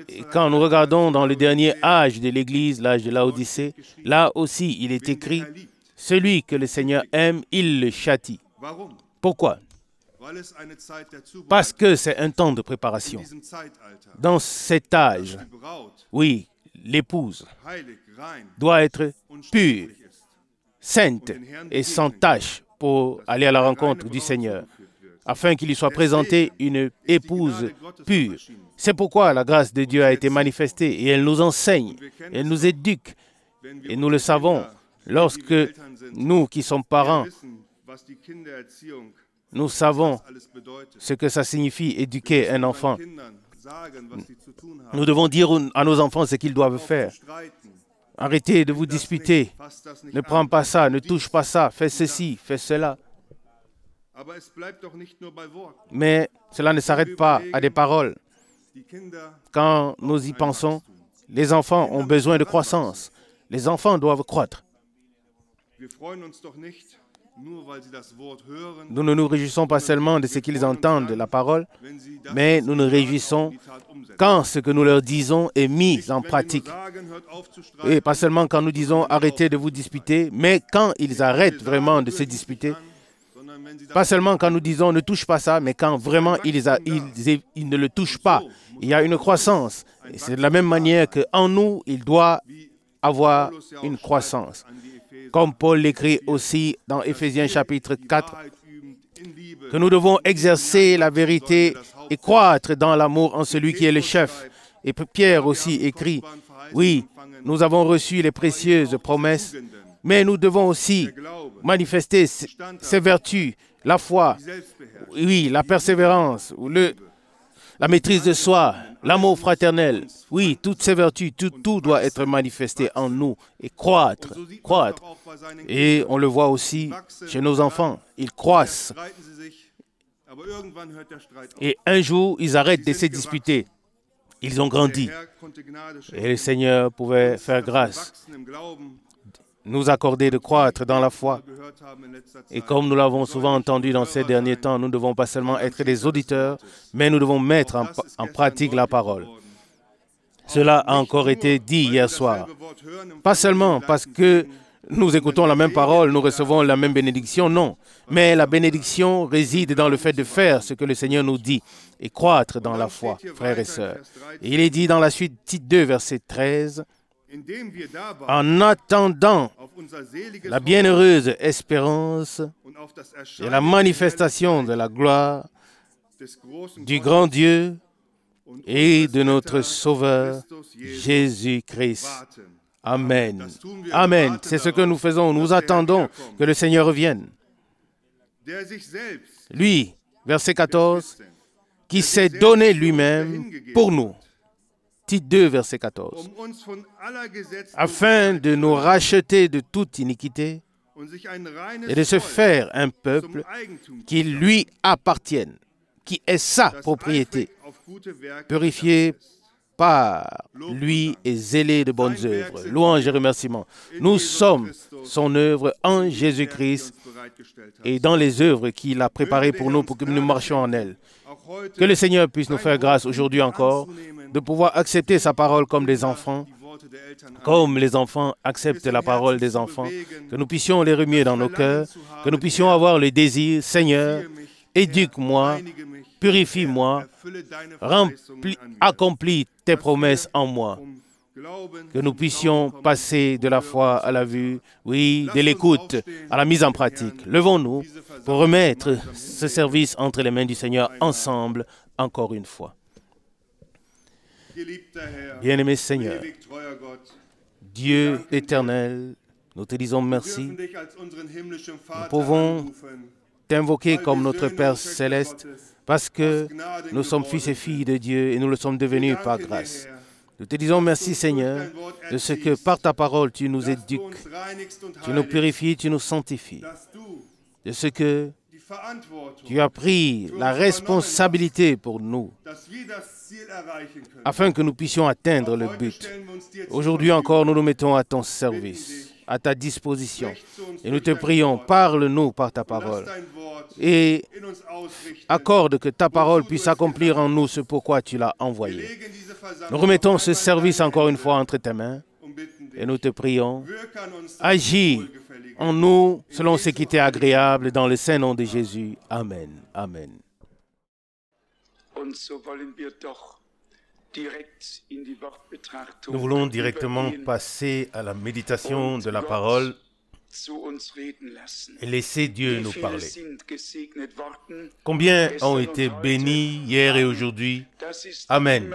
Speaker 1: Et quand nous regardons dans le dernier âge de l'Église, l'âge de Laodicée, là aussi il est écrit « Celui que le Seigneur aime, il le châtie ». Pourquoi? Parce que c'est un temps de préparation. Dans cet âge, oui, l'épouse doit être pure, sainte et sans tache pour aller à la rencontre du Seigneur, afin qu'il lui soit présenté une épouse pure. C'est pourquoi la grâce de Dieu a été manifestée et elle nous enseigne, elle nous éduque. Et nous le savons, lorsque nous qui sommes parents, nous savons ce que ça signifie éduquer un enfant. Nous devons dire à nos enfants ce qu'ils doivent faire. Arrêtez de vous disputer. Ne prends pas ça, ne touche pas ça, fais ceci, fais cela. Mais cela ne s'arrête pas à des paroles. Quand nous y pensons, les enfants ont besoin de croissance. Les enfants doivent croître. Nous ne nous réjouissons pas seulement de ce qu'ils entendent, la parole, mais nous nous réjouissons quand ce que nous leur disons est mis en pratique. Et pas seulement quand nous disons arrêtez de vous disputer, mais quand ils arrêtent vraiment de se disputer. Pas seulement quand nous disons ne touche pas ça, mais quand vraiment ils ne le touchent pas. Il y a une croissance. Et c'est de la même manière qu'en nous, il doit avoir une croissance. Comme Paul l'écrit aussi dans Éphésiens chapitre 4, que nous devons exercer la vérité et croître dans l'amour en celui qui est le chef. Et Pierre aussi écrit, oui, nous avons reçu les précieuses promesses, mais nous devons aussi manifester ces vertus, la foi, oui, la persévérance, la maîtrise de soi, l'amour fraternel. Oui, toutes ces vertus, tout doit être manifesté en nous et croître. Et on le voit aussi chez nos enfants, ils croissent. Et un jour, ils arrêtent de se disputer. Ils ont grandi. Et le Seigneur pouvait faire grâce, nous accorder de croître dans la foi. Et comme nous l'avons souvent entendu dans ces derniers temps, nous ne devons pas seulement être des auditeurs, mais nous devons mettre en pratique la parole. Cela a encore été dit hier soir. Pas seulement parce que nous écoutons la même parole, nous recevons la même bénédiction, non. Mais la bénédiction réside dans le fait de faire ce que le Seigneur nous dit et croître dans la foi, frères et sœurs. Et il est dit dans la suite, Tite 2, verset 13, « En attendant la bienheureuse espérance et la manifestation de la gloire du grand Dieu et de notre Sauveur Jésus-Christ. » Amen. Amen. C'est ce que nous faisons. Nous attendons que le Seigneur revienne. Lui, verset 14, qui s'est donné lui-même pour nous. Tite 2, verset 14. Afin de nous racheter de toute iniquité et de se faire un peuple qui lui appartienne, qui est sa propriété, purifié par lui et zélé de bonnes œuvres. Louange et remerciements. Nous sommes son œuvre en Jésus-Christ et dans les œuvres qu'il a préparées pour nous que nous marchions en elles. Que le Seigneur puisse nous faire grâce aujourd'hui encore de pouvoir accepter sa parole comme des enfants, comme les enfants acceptent la parole des enfants, que nous puissions les remuer dans nos cœurs, que nous puissions avoir le désir, Seigneur, éduque-moi, purifie-moi, accomplis tes promesses en moi. Que nous puissions passer de la foi à la vue, oui, de l'écoute à la mise en pratique. Levons-nous pour remettre ce service entre les mains du Seigneur ensemble, encore une fois. Bien-aimé Seigneur, Dieu éternel, nous te disons merci. Nous pouvons t'invoquer comme notre Père céleste parce que nous sommes fils et filles de Dieu et nous le sommes devenus par grâce. Nous te disons merci Seigneur de ce que par ta parole tu nous éduques, tu nous purifies, tu nous sanctifies, de ce que tu as pris la responsabilité pour nous afin que nous puissions atteindre le but. Aujourd'hui encore, nous nous mettons à ton service, à ta disposition. Et nous te prions, parle-nous par ta parole. Et accorde que ta parole puisse accomplir en nous ce pourquoi tu l'as envoyé. Nous remettons ce service encore une fois entre tes mains et nous te prions. Agis en nous selon ce qui t'est agréable dans le saint nom de Jésus. Amen. Amen. Nous voulons directement passer à la méditation de la parole et laisser Dieu nous parler. Combien ont été bénis hier et aujourd'hui? Amen.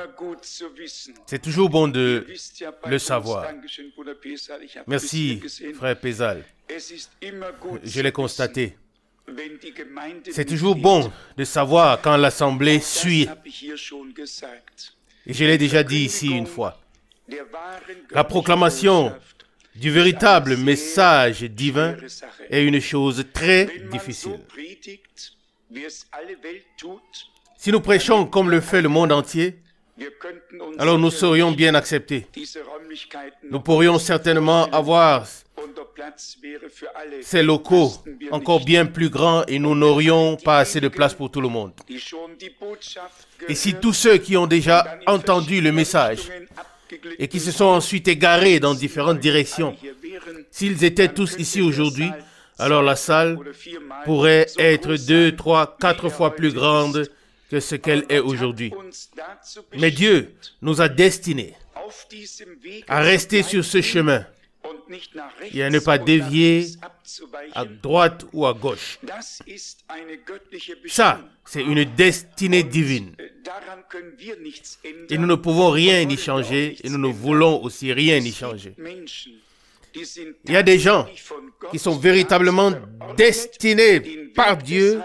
Speaker 1: C'est toujours bon de le savoir. Merci, frère Pézal. Je l'ai constaté. C'est toujours bon de savoir quand l'Assemblée suit. Et je l'ai déjà dit ici une fois. La proclamation du véritable message divin est une chose très difficile. Si nous prêchons comme le fait le monde entier, alors nous serions bien acceptés. Nous pourrions certainement avoir ces locaux encore bien plus grands et nous n'aurions pas assez de place pour tout le monde. Et si tous ceux qui ont déjà entendu le message et qui se sont ensuite égarés dans différentes directions, s'ils étaient tous ici aujourd'hui, alors la salle pourrait être 2, 3, 4 fois plus grande que ce qu'elle est aujourd'hui. Mais Dieu nous a destinés à rester sur ce chemin et à ne pas dévier à droite ou à gauche. Ça, c'est une destinée divine. Et nous ne pouvons rien y changer et nous ne voulons aussi rien y changer. Il y a des gens qui sont véritablement destinés par Dieu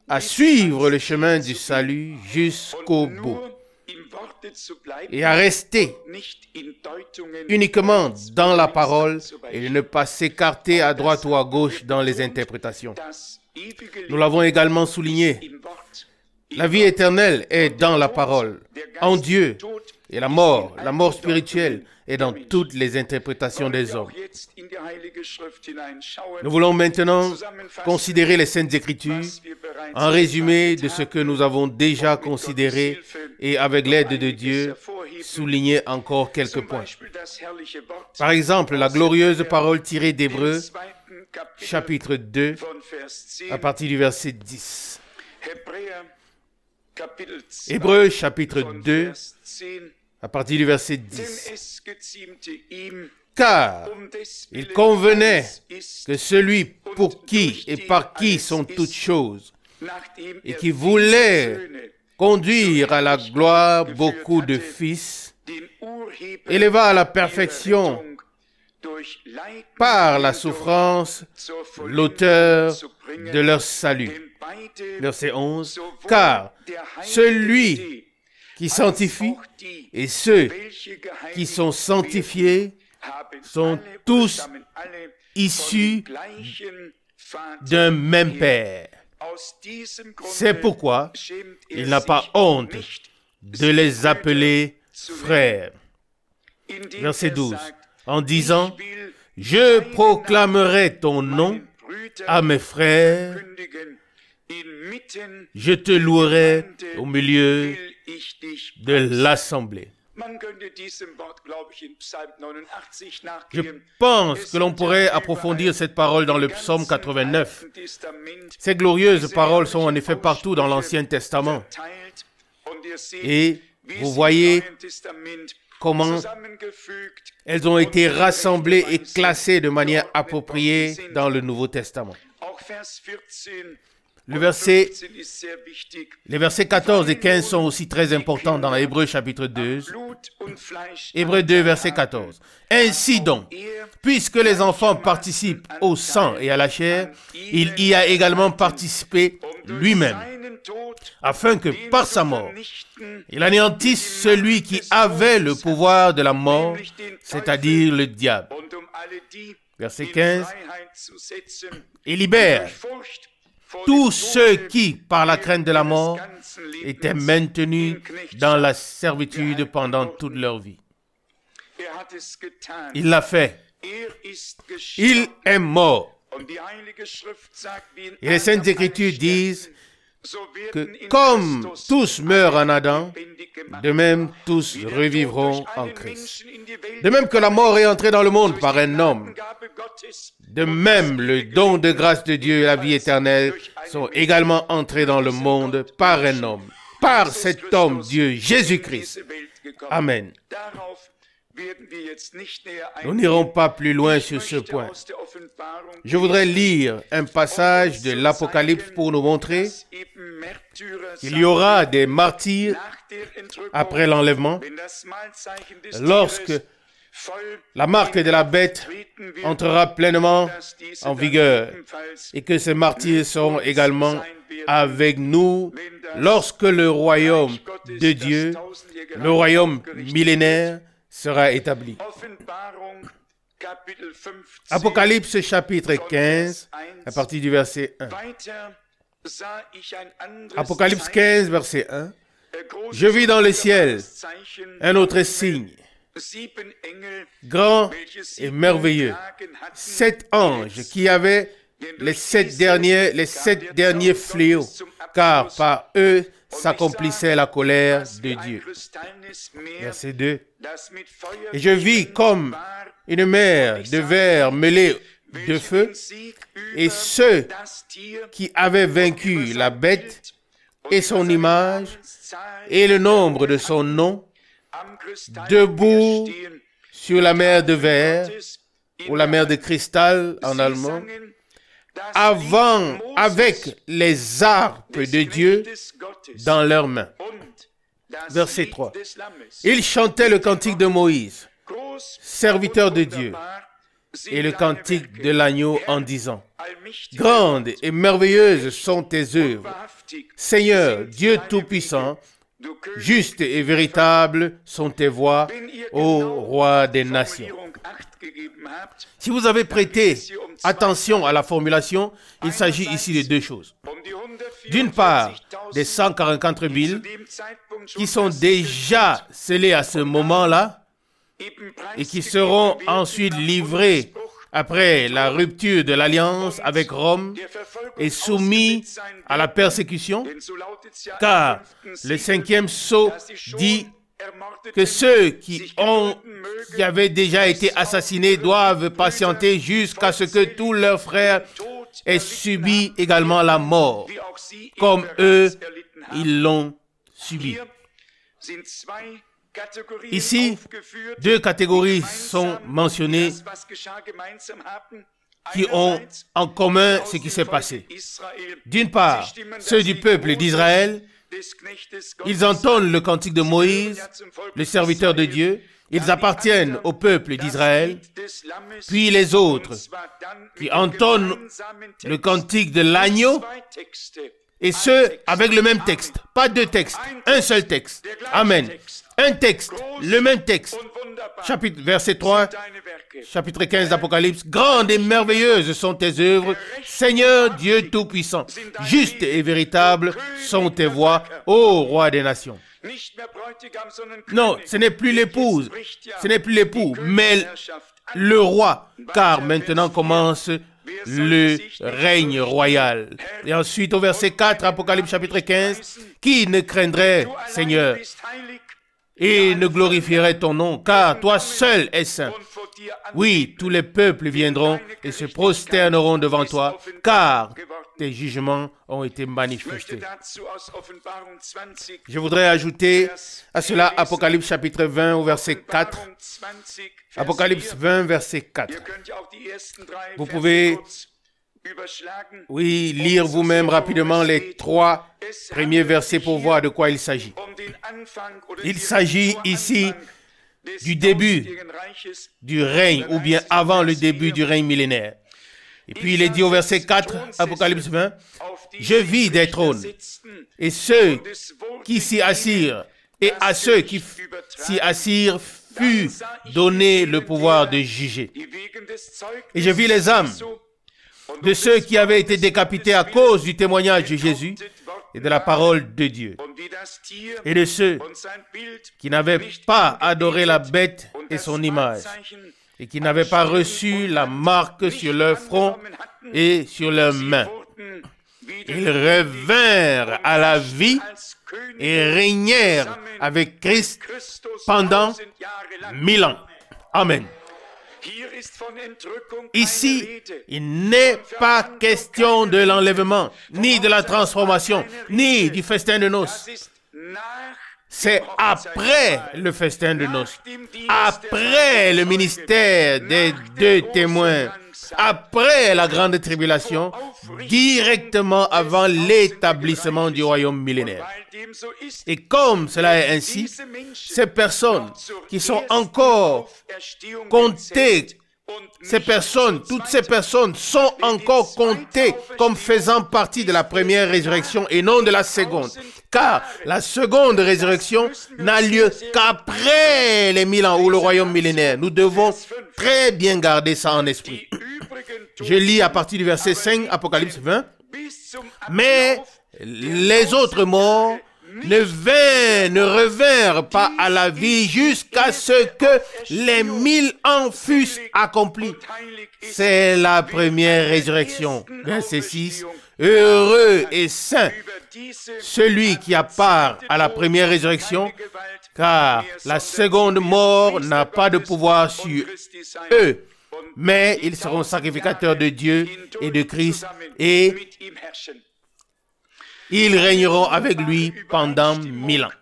Speaker 1: à suivre le chemin du salut jusqu'au bout et à rester uniquement dans la parole et de ne pas s'écarter à droite ou à gauche dans les interprétations. Nous l'avons également souligné. La vie éternelle est dans la parole, en Dieu, et la mort spirituelle est dans toutes les interprétations des hommes. Nous voulons maintenant considérer les Saintes Écritures en résumé de ce que nous avons déjà considéré et avec l'aide de Dieu, souligner encore quelques points. Par exemple, la glorieuse parole tirée d'Hébreux, chapitre 2, à partir du verset 10. Hébreux, chapitre 2, à partir du verset 10. Car il convenait que celui pour qui et par qui sont toutes choses, et qui voulait conduire à la gloire beaucoup de fils, éleva à la perfection par la souffrance l'auteur de leur salut. Verset 11. Car celui qui sanctifie et ceux qui sont sanctifiés sont tous issus d'un même Père. C'est pourquoi il n'a pas honte de les appeler frères. Verset 12. En disant, je proclamerai ton nom à mes frères, je te louerai au milieu de l'assemblée. Je pense que l'on pourrait approfondir cette parole dans le psaume 89. Ces glorieuses paroles sont en effet partout dans l'Ancien Testament. Et vous voyez comment elles ont été rassemblées et classées de manière appropriée dans le Nouveau Testament. Les versets 14 et 15 sont aussi très importants dans Hébreux chapitre 2. Hébreux 2, verset 14. Ainsi donc, puisque les enfants participent au sang et à la chair, il y a également participé lui-même, afin que par sa mort, il anéantisse celui qui avait le pouvoir de la mort, c'est-à-dire le diable. Verset 15. Et libère tous ceux qui, par la crainte de la mort, étaient maintenus dans la servitude pendant toute leur vie. Il l'a fait. Il est mort. Et les Saintes Écritures disent que comme tous meurent en Adam, de même tous revivront en Christ. De même que la mort est entrée dans le monde par un homme, de même le don de grâce de Dieu et la vie éternelle sont également entrés dans le monde par un homme, par cet homme Dieu Jésus-Christ. Amen. Nous n'irons pas plus loin sur ce point. Je voudrais lire un passage de l'Apocalypse pour nous montrer qu'il y aura des martyrs après l'enlèvement, lorsque la marque de la bête entrera pleinement en vigueur et que ces martyrs seront également avec nous lorsque le royaume de Dieu, le royaume millénaire, sera établi. Apocalypse chapitre 15, à partir du verset 1. Apocalypse 15, verset 1. Je vis dans le ciel un autre signe, grand et merveilleux. 7 anges qui avaient les sept derniers fléaux, car par eux s'accomplissait la colère de Dieu. Verset 2. Et je vis comme une mer de verre mêlée de feu, et ceux qui avaient vaincu la bête et son image et le nombre de son nom, debout sur la mer de verre, ou la mer de cristal en allemand, avec les harpes de Dieu dans leurs mains. Verset 3. Ils chantaient le cantique de Moïse, serviteur de Dieu, et le cantique de l'agneau en disant: Grandes et merveilleuses sont tes œuvres, Seigneur, Dieu Tout-Puissant, justes et véritables sont tes voies, ô Roi des nations. Si vous avez prêté attention à la formulation, il s'agit ici de 2 choses. D'une part, des 144 000 qui sont déjà scellés à ce moment-là et qui seront ensuite livrés après la rupture de l'alliance avec Rome et soumis à la persécution, car le 5e sceau dit que ceux qui avaient déjà été assassinés doivent patienter jusqu'à ce que tous leurs frères aient subi également la mort, comme eux, ils l'ont subi. Ici, 2 catégories sont mentionnées qui ont en commun ce qui s'est passé. D'une part, ceux du peuple d'Israël, ils entendent le cantique de Moïse, le serviteur de Dieu, ils appartiennent au peuple d'Israël, puis les autres qui entendent le cantique de l'agneau, et ceux avec le même texte, pas 2 textes, un seul texte. Amen. Un texte, le même texte. Verset 3, chapitre 15 d'Apocalypse. Grandes et merveilleuses sont tes œuvres, Seigneur Dieu Tout-Puissant. Justes et véritables sont tes voies, ô Roi des nations. Non, ce n'est plus l'épouse, ce n'est plus l'époux, mais le roi, car maintenant commence le règne royal. Et ensuite, au verset 4, Apocalypse chapitre 15, qui ne craindrait, Seigneur, et ne glorifierait ton nom, car toi seul es saint. Oui, tous les peuples viendront et se prosterneront devant toi, car tes jugements ont été manifestés. Je voudrais ajouter à cela Apocalypse chapitre 20 au verset 4. Apocalypse 20, verset 4. Vous pouvez, lire vous-même rapidement les 3 premiers versets pour voir de quoi il s'agit. Il s'agit ici du début du règne, ou bien avant le début du règne millénaire. Et puis il est dit au verset 4, Apocalypse 20, « Je vis des trônes, et ceux qui s'y assirent, et à ceux qui s'y assirent fut donné le pouvoir de juger. Et je vis les âmes de ceux qui avaient été décapités à cause du témoignage de Jésus et de la parole de Dieu, et de ceux qui n'avaient pas adoré la bête et son image, et qui n'avaient pas reçu la marque sur leur front et sur leurs mains. Ils revinrent à la vie et régnèrent avec Christ pendant 1000 ans. Amen. Ici, il n'est pas question de l'enlèvement, ni de la transformation, ni du festin de noces. C'est après le festin de noces, après le ministère des 2 témoins, après la grande tribulation, directement avant l'établissement du royaume millénaire. Et comme cela est ainsi, ces personnes qui sont encore comptées, toutes ces personnes sont encore comptées comme faisant partie de la première résurrection et non de la seconde. Car la seconde résurrection n'a lieu qu'après les 1000 ans ou le royaume millénaire. Nous devons très bien garder ça en esprit. Je lis à partir du verset 5, Apocalypse 20. Mais les autres morts ne revinrent pas à la vie jusqu'à ce que les 1000 ans fussent accomplis. C'est la première résurrection. Verset 6. Heureux et saint celui qui a part à la première résurrection, car la seconde mort n'a pas de pouvoir sur eux, mais ils seront sacrificateurs de Dieu et de Christ, et ils régneront avec lui pendant 1000 ans.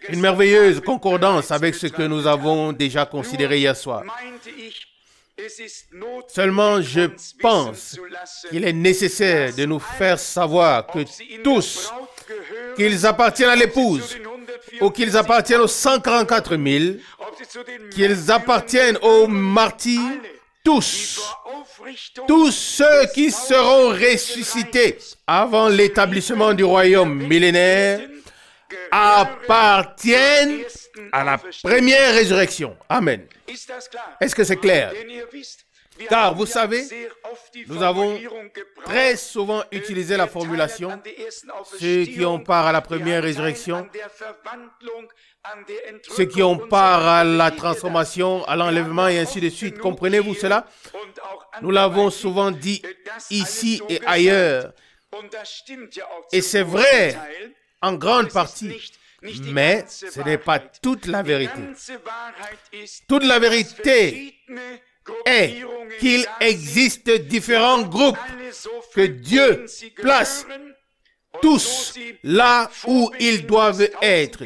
Speaker 1: Une merveilleuse concordance avec ce que nous avons déjà considéré hier soir. Seulement, je pense qu'il est nécessaire de nous faire savoir que tous, qu'ils appartiennent à l'épouse, ou qu'ils appartiennent aux 144 000, qu'ils appartiennent aux martyrs, tous ceux qui seront ressuscités avant l'établissement du royaume millénaire appartiennent à la première résurrection. Amen. Est-ce que c'est clair? Car vous savez, nous avons très souvent utilisé la formulation « ceux qui ont part à la première résurrection », ceux qui ont part à la transformation, à l'enlèvement et ainsi de suite. Comprenez-vous cela? Nous l'avons souvent dit ici et ailleurs. Et c'est vrai en grande partie, mais ce n'est pas toute la vérité. Toute la vérité est qu'il existe différents groupes que Dieu place tous là où ils doivent être.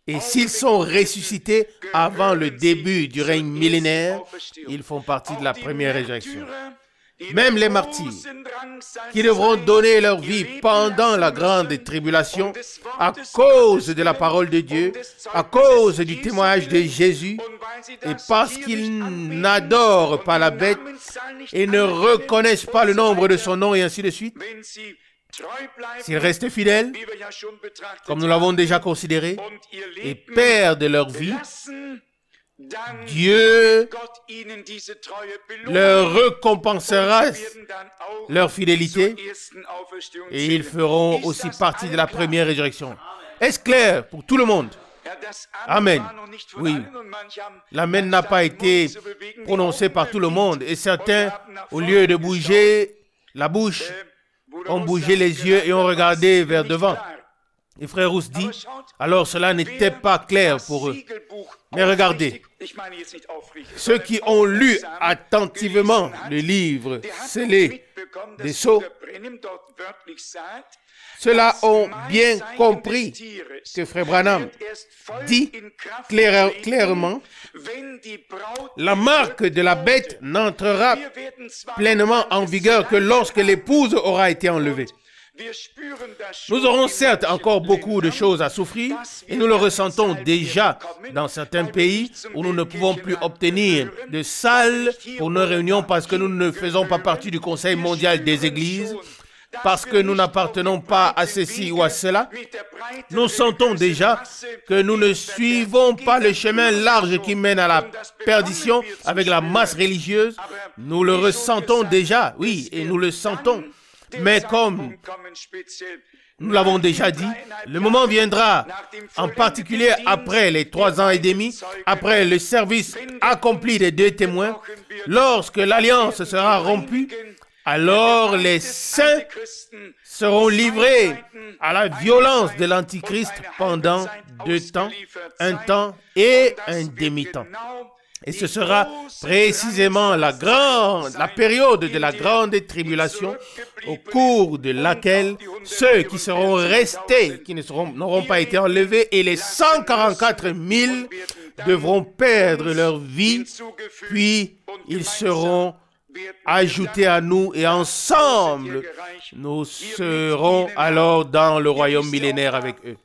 Speaker 1: Et s'ils sont ressuscités avant le début du règne millénaire, ils font partie de la première résurrection. Même les martyrs, qui devront donner leur vie pendant la grande tribulation, à cause de la parole de Dieu, à cause du témoignage de Jésus, et parce qu'ils n'adorent pas la bête et ne reconnaissent pas le nombre de son nom et ainsi de suite, s'ils restent fidèles, comme nous l'avons déjà considéré, et perdent leur vie, Dieu leur récompensera leur fidélité et ils feront aussi partie de la première résurrection. Est-ce clair pour tout le monde? Amen. Oui. L'amen n'a pas été prononcé par tout le monde et certains, au lieu de bouger la bouche, ont bougé les yeux et ont regardé vers devant. Et Frère Rousse dit, alors cela n'était pas clair pour eux. Mais regardez, ceux qui ont lu attentivement le livre scellé des Sceaux, ceux-là ont bien compris que Frère Branham dit clairement, la marque de la bête n'entrera pleinement en vigueur que lorsque l'épouse aura été enlevée. Nous aurons certes encore beaucoup de choses à souffrir et nous le ressentons déjà dans certains pays où nous ne pouvons plus obtenir de salles pour nos réunions parce que nous ne faisons pas partie du Conseil mondial des églises, parce que nous n'appartenons pas à ceci ou à cela. Nous sentons déjà que nous ne suivons pas le chemin large qui mène à la perdition avec la masse religieuse. Nous le ressentons déjà, oui, et nous le sentons. Mais comme nous l'avons déjà dit, le moment viendra, en particulier après les 3 ans et demi, après le service accompli des 2 témoins, lorsque l'alliance sera rompue, alors les saints seront livrés à la violence de l'Antichrist pendant 2 temps, un temps et un demi-temps. Et ce sera précisément la période de la grande tribulation au cours de laquelle ceux qui seront restés, qui n'auront pas été enlevés, et les 144 000 devront perdre leur vie, puis ils seront ajoutés à nous et ensemble, nous serons alors dans le royaume millénaire avec eux.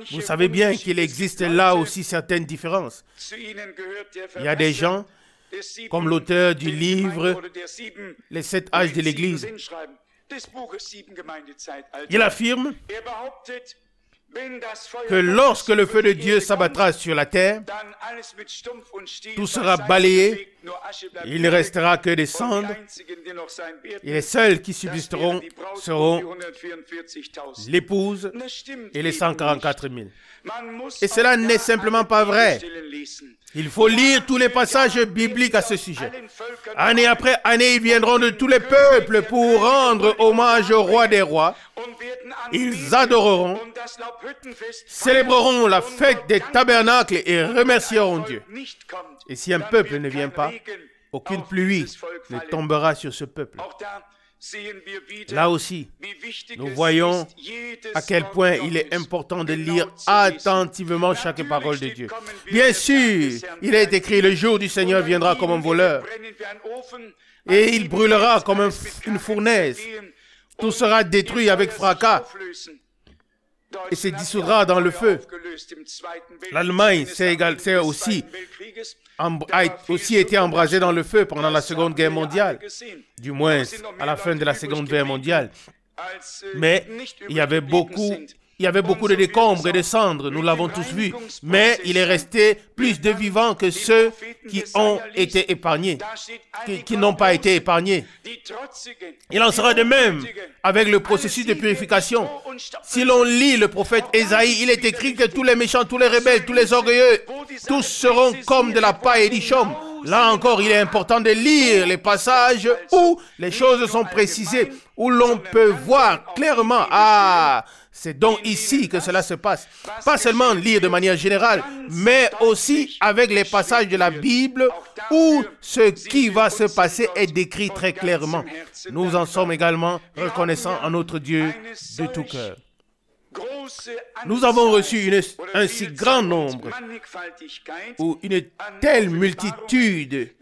Speaker 1: Vous savez bien qu'il existe là aussi certaines différences. Il y a des gens, comme l'auteur du livre « Les 7 âges de l'Église », il affirme que lorsque le feu de Dieu s'abattra sur la terre, tout sera balayé, il ne restera que des cendres, et les seuls qui subsisteront seront l'épouse et les 144 000. Et cela n'est simplement pas vrai. Il faut lire tous les passages bibliques à ce sujet. Année après année, ils viendront de tous les peuples pour rendre hommage au roi des rois. Ils adoreront, célébreront la fête des tabernacles et remercieront Dieu. Et si un peuple ne vient pas, aucune pluie ne tombera sur ce peuple. Là aussi, nous voyons à quel point il est important de lire attentivement chaque parole de Dieu. Bien sûr, il est écrit, le jour du Seigneur viendra comme un voleur et il brûlera comme une fournaise. Tout sera détruit avec fracas et se dissoudra dans le feu. L'Allemagne a aussi été embrasée dans le feu pendant la Seconde Guerre mondiale, du moins à la fin de la Seconde Guerre mondiale. Mais il y avait beaucoup de décombres et de cendres, nous l'avons tous vu. Mais il est resté plus de vivants que ceux qui ont été épargnés, qui n'ont pas été épargnés. Il en sera de même avec le processus de purification. Si l'on lit le prophète Ésaïe, il est écrit que tous les méchants, tous les rebelles, tous les orgueilleux, tous seront comme de la paille et du chaume. Là encore, il est important de lire les passages où les choses sont précisées, où l'on peut voir clairement, c'est donc ici que cela se passe. Pas seulement lire de manière générale, mais aussi avec les passages de la Bible où ce qui va se passer est décrit très clairement. Nous en sommes également reconnaissants à notre Dieu de tout cœur. Nous avons reçu un si grand nombre ou une telle multitude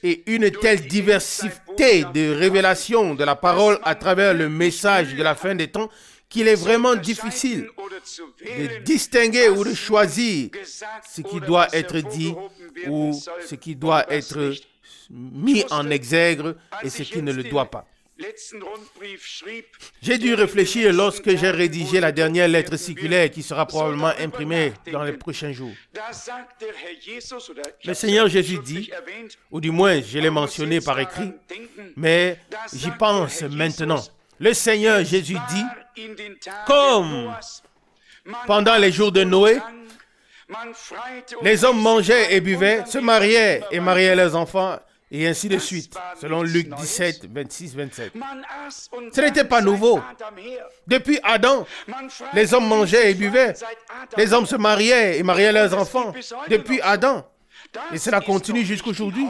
Speaker 1: et une telle diversité de révélations de la parole à travers le message de la fin des temps qu'il est vraiment difficile de distinguer ou de choisir ce qui doit être dit ou ce qui doit être mis en exergue et ce qui ne le doit pas. J'ai dû réfléchir lorsque j'ai rédigé la dernière lettre circulaire qui sera probablement imprimée dans les prochains jours. Le Seigneur Jésus dit, ou du moins je l'ai mentionné par écrit, mais j'y pense maintenant. Le Seigneur Jésus dit, comme pendant les jours de Noé, les hommes mangeaient et buvaient, se mariaient et mariaient leurs enfants, et ainsi de suite, selon Luc 17, 26, 27. Ce n'était pas nouveau. Depuis Adam, les hommes mangeaient et buvaient. Les hommes se mariaient et mariaient leurs enfants. Depuis Adam. Et cela continue jusqu'aujourd'hui.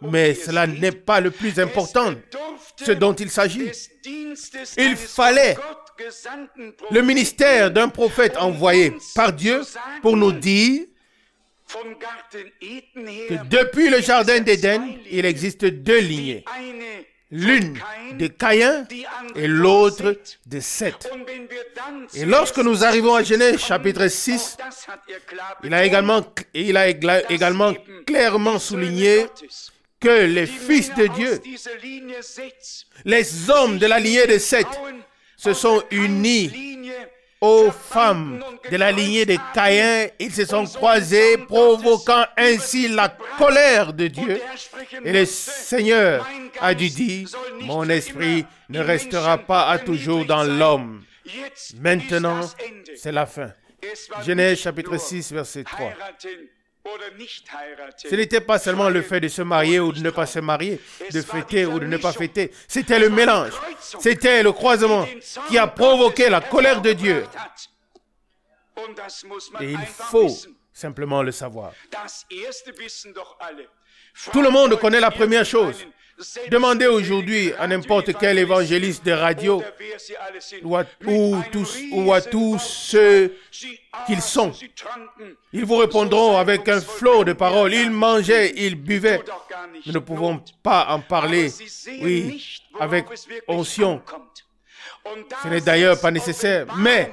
Speaker 1: Mais cela n'est pas le plus important, ce dont il s'agit. Il fallait le ministère d'un prophète envoyé par Dieu pour nous dire que depuis le jardin d'Éden, il existe deux lignées. L'une de Caïn et l'autre de Seth. Et lorsque nous arrivons à Genèse chapitre 6, il a également clairement souligné que les fils de Dieu, les hommes de la lignée de Seth, se sont unis aux femmes de la lignée de Caïn. Ils se sont croisés, provoquant ainsi la colère de Dieu. Et le Seigneur a dû dire, mon esprit ne restera pas à toujours dans l'homme. Maintenant, c'est la fin. Genèse chapitre 6, verset 3. Ce n'était pas seulement le fait de se marier ou de ne pas se marier, de fêter ou de ne pas fêter. C'était le mélange. C'était le croisement qui a provoqué la colère de Dieu. Et il faut simplement le savoir. Tout le monde connaît la première chose. Demandez aujourd'hui à n'importe quel évangéliste de radio ou à tous ceux qu'ils sont. Ils vous répondront avec un flot de paroles. Ils mangeaient, ils buvaient. Nous ne pouvons pas en parler, avec onction. Ce n'est d'ailleurs pas nécessaire. Mais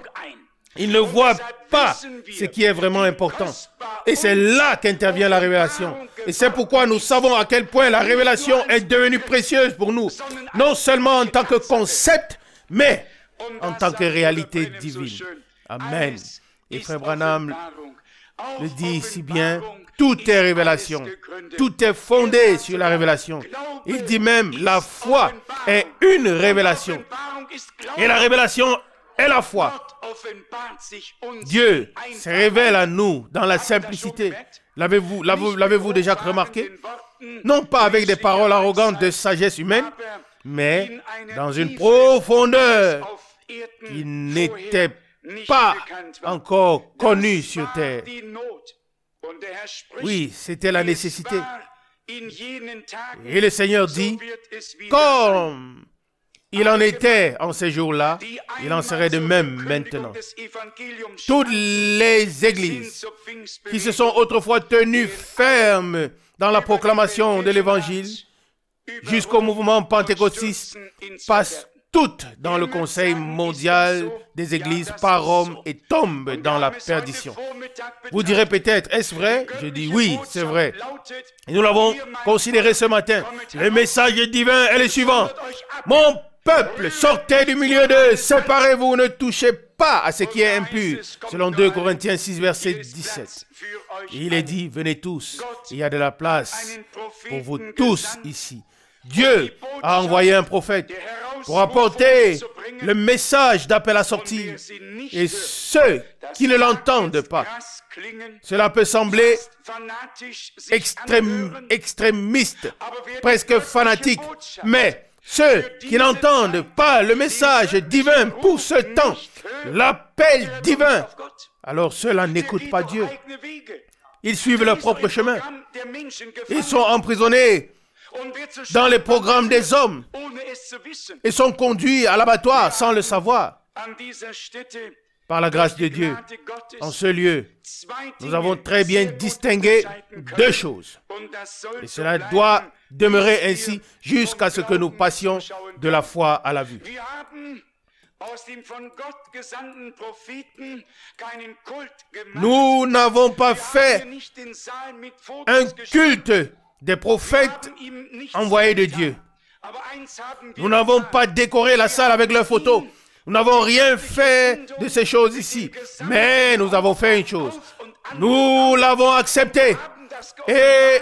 Speaker 1: ils ne voient pas ce qui est vraiment important. Et c'est là qu'intervient la révélation. Et c'est pourquoi nous savons à quel point la révélation est devenue précieuse pour nous. Non seulement en tant que concept, mais en tant que réalité divine. Amen. Et Frère Branham le dit si bien, tout est révélation. Tout est fondé sur la révélation. Il dit même, la foi est une révélation. Et la révélation est la foi. Dieu se révèle à nous dans la simplicité. L'avez-vous déjà remarqué? Non pas avec des paroles arrogantes de sagesse humaine, mais dans une profondeur qui n'était pas encore connue sur terre. Oui, c'était la nécessité. Et le Seigneur dit, comme il en était en ces jours-là, il en serait de même maintenant. Toutes les églises qui se sont autrefois tenues fermes dans la proclamation de l'Évangile, jusqu'au mouvement pentecôtiste, passent toutes dans le Conseil mondial des églises par Rome et tombent dans la perdition. Vous direz peut-être, est-ce vrai? Je dis oui, c'est vrai. Et nous l'avons considéré ce matin. Le message divin est le suivant. Mon peuple, sortez du milieu d'eux, séparez-vous, ne touchez pas à ce qui est impur. Selon 2 Corinthiens 6, verset 17. Et il est dit, venez tous. Il y a de la place pour vous tous ici. Dieu a envoyé un prophète pour apporter le message d'appel à sortir. Et ceux qui ne l'entendent pas, cela peut sembler extrémiste, presque fanatique, mais ceux qui n'entendent pas le message divin pour ce temps, l'appel divin, alors ceux-là n'écoutent pas Dieu. Ils suivent leur propre chemin. Ils sont emprisonnés dans les programmes des hommes et sont conduits à l'abattoir sans le savoir. Par la grâce de Dieu, en ce lieu, nous avons très bien distingué deux choses. Et cela doit demeurer ainsi jusqu'à ce que nous passions de la foi à la vue. Nous n'avons pas fait un culte des prophètes envoyés de Dieu. Nous n'avons pas décoré la salle avec leurs photos. Nous n'avons rien fait de ces choses ici. Mais nous avons fait une chose. Nous l'avons accepté. Et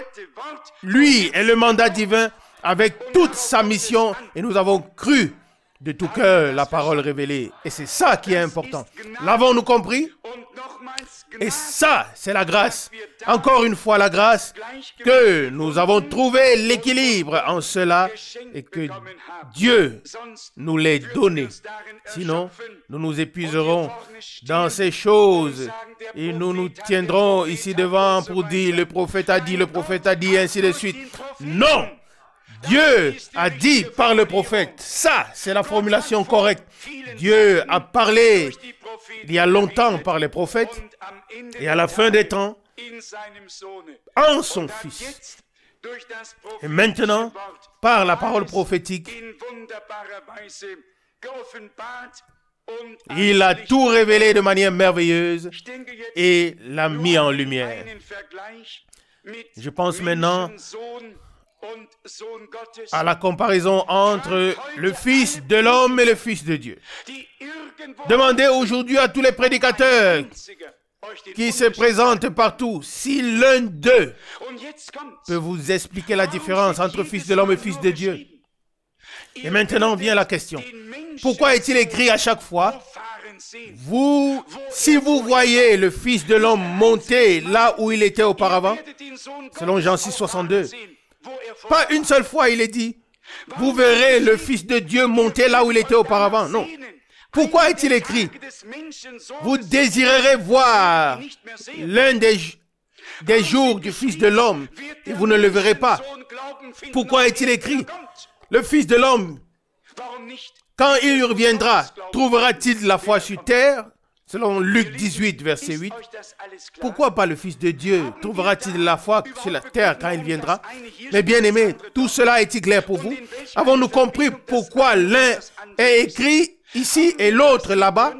Speaker 1: lui est le mandat divin avec toute sa mission. Et nous avons cru de tout cœur la parole révélée. Et c'est ça qui est important. L'avons-nous compris? Et ça, c'est la grâce. Encore une fois, la grâce que nous avons trouvé l'équilibre en cela et que Dieu nous l'ait donné. Sinon, nous nous épuiserons dans ces choses et nous nous tiendrons ici devant pour dire le prophète a dit, et ainsi de suite. Non! Dieu a dit par le prophète. Ça, c'est la formulation correcte. Dieu a parlé il y a longtemps par les prophètes et à la fin des temps, en son Fils. Et maintenant, par la parole prophétique, il a tout révélé de manière merveilleuse et l'a mis en lumière. Je pense maintenant à la comparaison entre le Fils de l'homme et le Fils de Dieu. Demandez aujourd'hui à tous les prédicateurs qui se présentent partout si l'un d'eux peut vous expliquer la différence entre Fils de l'homme et Fils de Dieu. Et maintenant vient la question. Pourquoi est-il écrit à chaque fois, si vous voyez le Fils de l'homme monter là où il était auparavant, selon Jean 6, 62, pas une seule fois il est dit, vous verrez le Fils de Dieu monter là où il était auparavant. Non. Pourquoi est-il écrit, vous désirerez voir l'un des jours du Fils de l'homme et vous ne le verrez pas. Pourquoi est-il écrit, le Fils de l'homme, quand il reviendra, trouvera-t-il la foi sur terre? Selon Luc 18, verset 8. Pourquoi pas le Fils de Dieu trouvera-t-il la foi sur la terre quand il viendra? Mais bien aimés, tout cela est-il clair pour vous? Avons-nous compris pourquoi l'un est écrit ici et l'autre là-bas?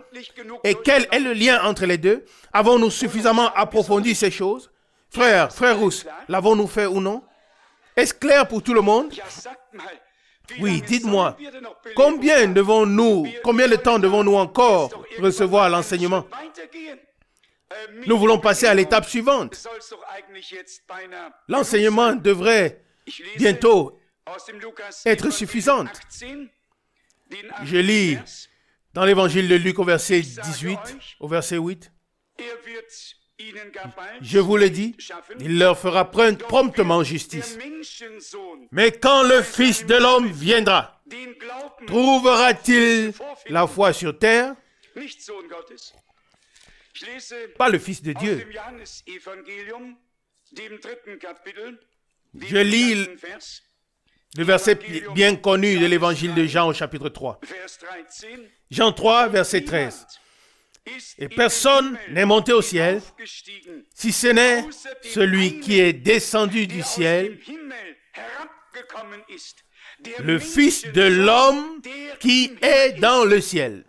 Speaker 1: Et quel est le lien entre les deux? Avons-nous suffisamment approfondi ces choses? Frère Rousse, l'avons-nous fait ou non? Est-ce clair pour tout le monde? Oui, dites-moi, combien de temps devons-nous encore recevoir l'enseignement? Nous voulons passer à l'étape suivante. L'enseignement devrait bientôt être suffisant. Je lis dans l'évangile de Luc au verset 18, au verset 8. Je vous le dis, il leur fera promptement justice. Mais quand le Fils de l'homme viendra, trouvera-t-il la foi sur terre? Pas le Fils de Dieu. Je lis le verset bien connu de l'évangile de Jean au chapitre 3. Jean 3, verset 13. Et personne n'est monté au ciel, si ce n'est celui qui est descendu du ciel, le Fils de l'homme qui est dans le ciel.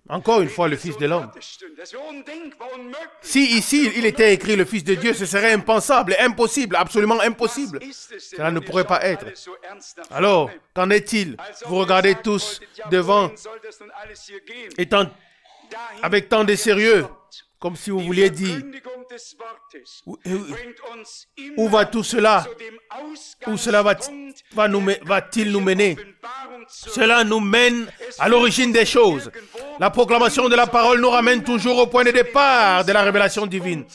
Speaker 1: Encore une fois, le Fils de l'homme. Si ici, il était écrit le Fils de Dieu, ce serait impensable, impossible, absolument impossible. Cela ne pourrait pas être. Alors, qu'en est-il? Vous regardez tous devant, avec tant de sérieux, comme si vous vouliez dire, où va tout cela? Où cela va-t-il nous mener? Cela nous mène à l'origine des choses. La proclamation de la parole nous ramène toujours au point de départ de la révélation divine.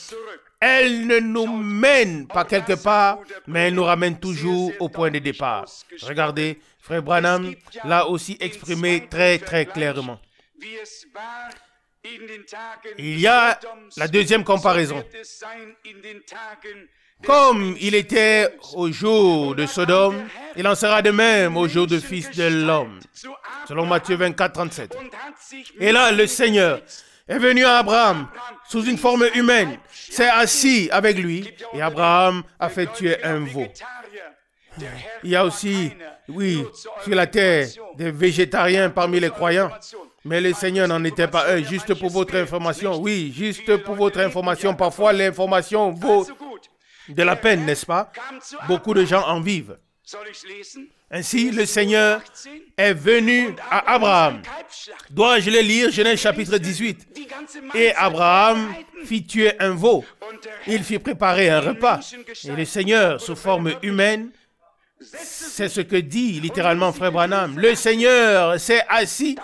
Speaker 1: Elle ne nous mène pas quelque part, mais elle nous ramène toujours au point de départ. Regardez, Frère Branham l'a aussi exprimé très très clairement. Il y a la deuxième comparaison. Comme il était au jour de Sodome, il en sera de même au jour du Fils de l'homme. Selon Matthieu 24, 37. Et là, le Seigneur est venu à Abraham sous une forme humaine, s'est assis avec lui, et Abraham a fait tuer un veau. Il y a aussi, oui, sur la terre, des végétariens parmi les croyants. Mais le Seigneur n'en était pas un. Juste pour votre information, oui, juste pour votre information. Parfois, l'information vaut de la peine, n'est-ce pas? Beaucoup de gens en vivent. Ainsi, le Seigneur est venu à Abraham. Dois-je le lire? Genèse chapitre 18. Et Abraham fit tuer un veau. Il fit préparer un repas. Et le Seigneur, sous forme humaine, c'est ce que dit littéralement Frère Branham. Le Seigneur s'est assis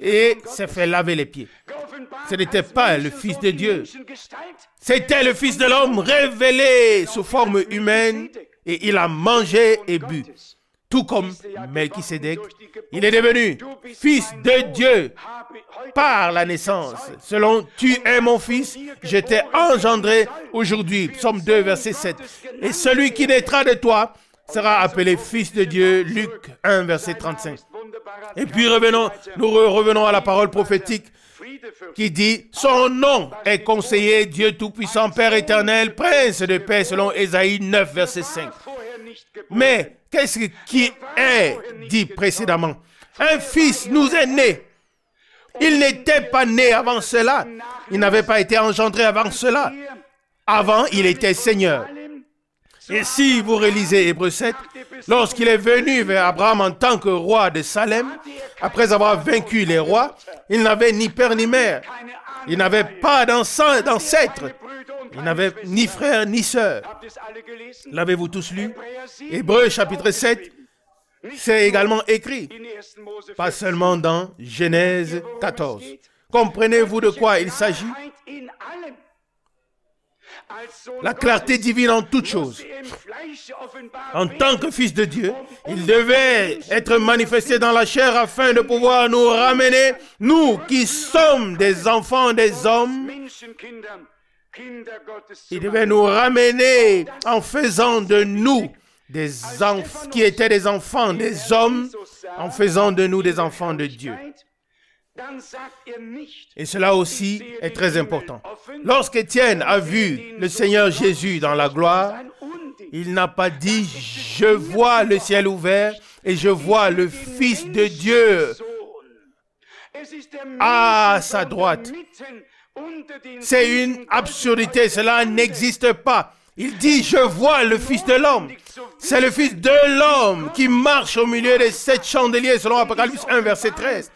Speaker 1: et s'est fait laver les pieds. Ce n'était pas le Fils de Dieu. C'était le Fils de l'homme révélé sous forme humaine et il a mangé et bu. Tout comme Melchisédek, il est devenu Fils de Dieu par la naissance. Selon « Tu es mon Fils, je t'ai engendré aujourd'hui ». Psaume 2, verset 7. Et celui qui naîtra de toi sera appelé Fils de Dieu, Luc 1, verset 35. Et puis nous revenons à la parole prophétique qui dit « Son nom est conseiller, Dieu Tout-Puissant, Père éternel, Prince de paix » selon Ésaïe 9, verset 5. Mais qu'est-ce qui est dit précédemment? Un fils nous est né. Il n'était pas né avant cela. Il n'avait pas été engendré avant cela. Avant, il était Seigneur. Et si vous relisez Hébreux 7, lorsqu'il est venu vers Abraham en tant que roi de Salem, après avoir vaincu les rois, il n'avait ni père ni mère. Il n'avait pas d'ancêtre. Il n'avait ni frère ni sœur. L'avez-vous tous lu? Hébreux chapitre 7, c'est également écrit. Pas seulement dans Genèse 14. Comprenez-vous de quoi il s'agit? La clarté divine en toutes choses. En tant que Fils de Dieu, il devait être manifesté dans la chair afin de pouvoir nous ramener, nous qui sommes des enfants des hommes. Il devait nous ramener en faisant de nous des enfants qui étaient des enfants des hommes, en faisant de nous des enfants de Dieu. Et cela aussi est très important. Lorsqu'Étienne a vu le Seigneur Jésus dans la gloire, il n'a pas dit « Je vois le ciel ouvert et je vois le Fils de Dieu à sa droite ». C'est une absurdité, cela n'existe pas. Il dit « Je vois le Fils de l'homme ». C'est le Fils de l'homme qui marche au milieu des 7 chandeliers selon Apocalypse 1, verset 13.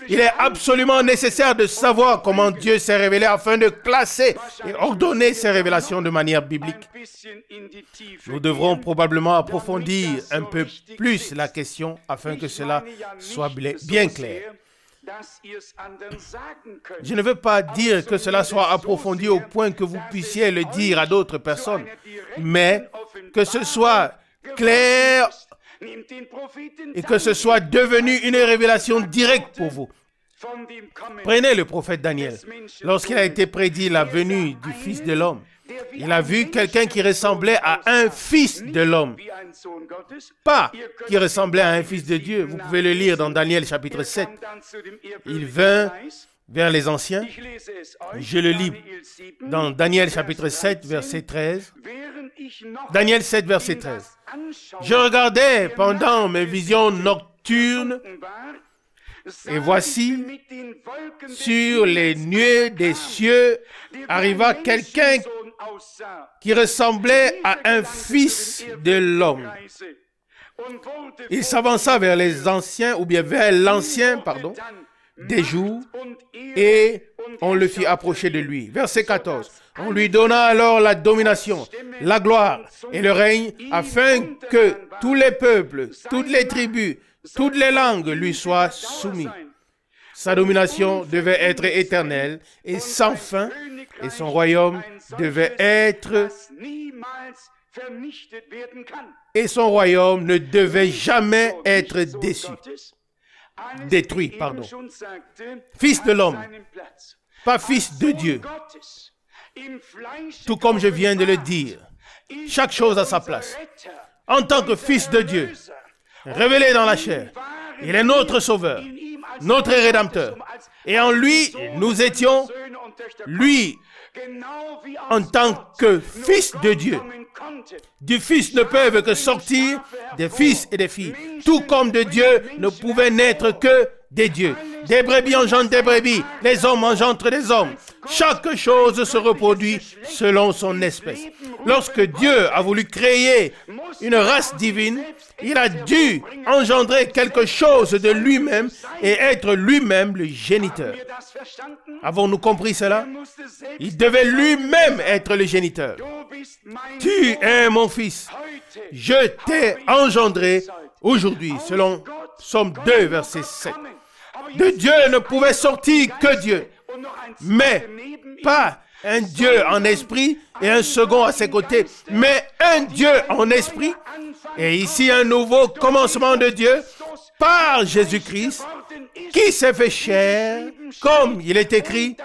Speaker 1: Il est absolument nécessaire de savoir comment Dieu s'est révélé afin de classer et ordonner ses révélations de manière biblique. Nous devrons probablement approfondir un peu plus la question afin que cela soit bien clair. Je ne veux pas dire que cela soit approfondi au point que vous puissiez le dire à d'autres personnes, mais que ce soit clair et que ce soit devenu une révélation directe pour vous. Prenez le prophète Daniel. Lorsqu'il a été prédit la venue du Fils de l'homme, il a vu quelqu'un qui ressemblait à un fils de l'homme, pas qui ressemblait à un fils de Dieu. Vous pouvez le lire dans Daniel chapitre 7. Il vint vers les anciens. Je le lis dans Daniel chapitre 7, verset 13. Daniel 7, verset 13. Je regardais pendant mes visions nocturnes, et voici, sur les nuées des cieux, arriva quelqu'un qui ressemblait à un fils de l'homme. Il s'avança vers les anciens, ou bien vers l'ancien, des jours, et on le fit approcher de lui. Verset 14. On lui donna alors la domination, la gloire et le règne, afin que tous les peuples, toutes les tribus, toutes les langues lui soient soumises. Sa domination devait être éternelle et sans fin, et son royaume devait être... Et son royaume ne devait jamais être détruit. Fils de l'homme, pas fils de Dieu. Tout comme je viens de le dire, chaque chose à sa place. En tant que fils de Dieu, révélé dans la chair, il est notre sauveur, notre rédempteur. Et en lui, nous étions, lui, en tant que fils de Dieu. Du fils ne peuvent que sortir des fils et des filles. Tout comme de Dieu ne pouvait naître que des dieux. Des brebis engendrent des brebis, les hommes engendrent des hommes. Chaque chose se reproduit selon son espèce. Lorsque Dieu a voulu créer une race divine, il a dû engendrer quelque chose de lui-même et être lui-même le géniteur. Avons-nous compris cela? Il devait lui-même être le géniteur. Tu es mon fils. Je t'ai engendré aujourd'hui, selon Psaume 2, verset 7. De Dieu ne pouvait sortir que Dieu, mais pas un Dieu en esprit et un second à ses côtés, mais un Dieu en esprit. Et ici, un nouveau commencement de Dieu par Jésus-Christ, qui s'est fait chair, comme il est écrit,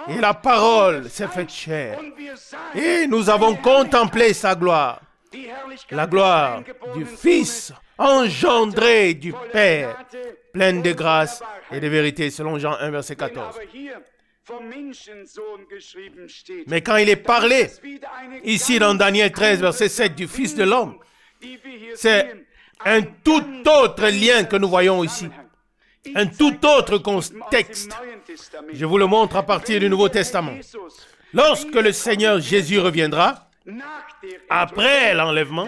Speaker 1: et la parole s'est faite chair. Et nous avons contemplé sa gloire, la gloire du Fils engendré du Père, pleine de grâce et de vérité, selon Jean 1, verset 14. Mais quand il est parlé, ici dans Daniel 13, verset 7, du Fils de l'homme, c'est un tout autre lien que nous voyons ici. Un tout autre contexte. Je vous le montre à partir du Nouveau Testament. Lorsque le Seigneur Jésus reviendra, après l'enlèvement,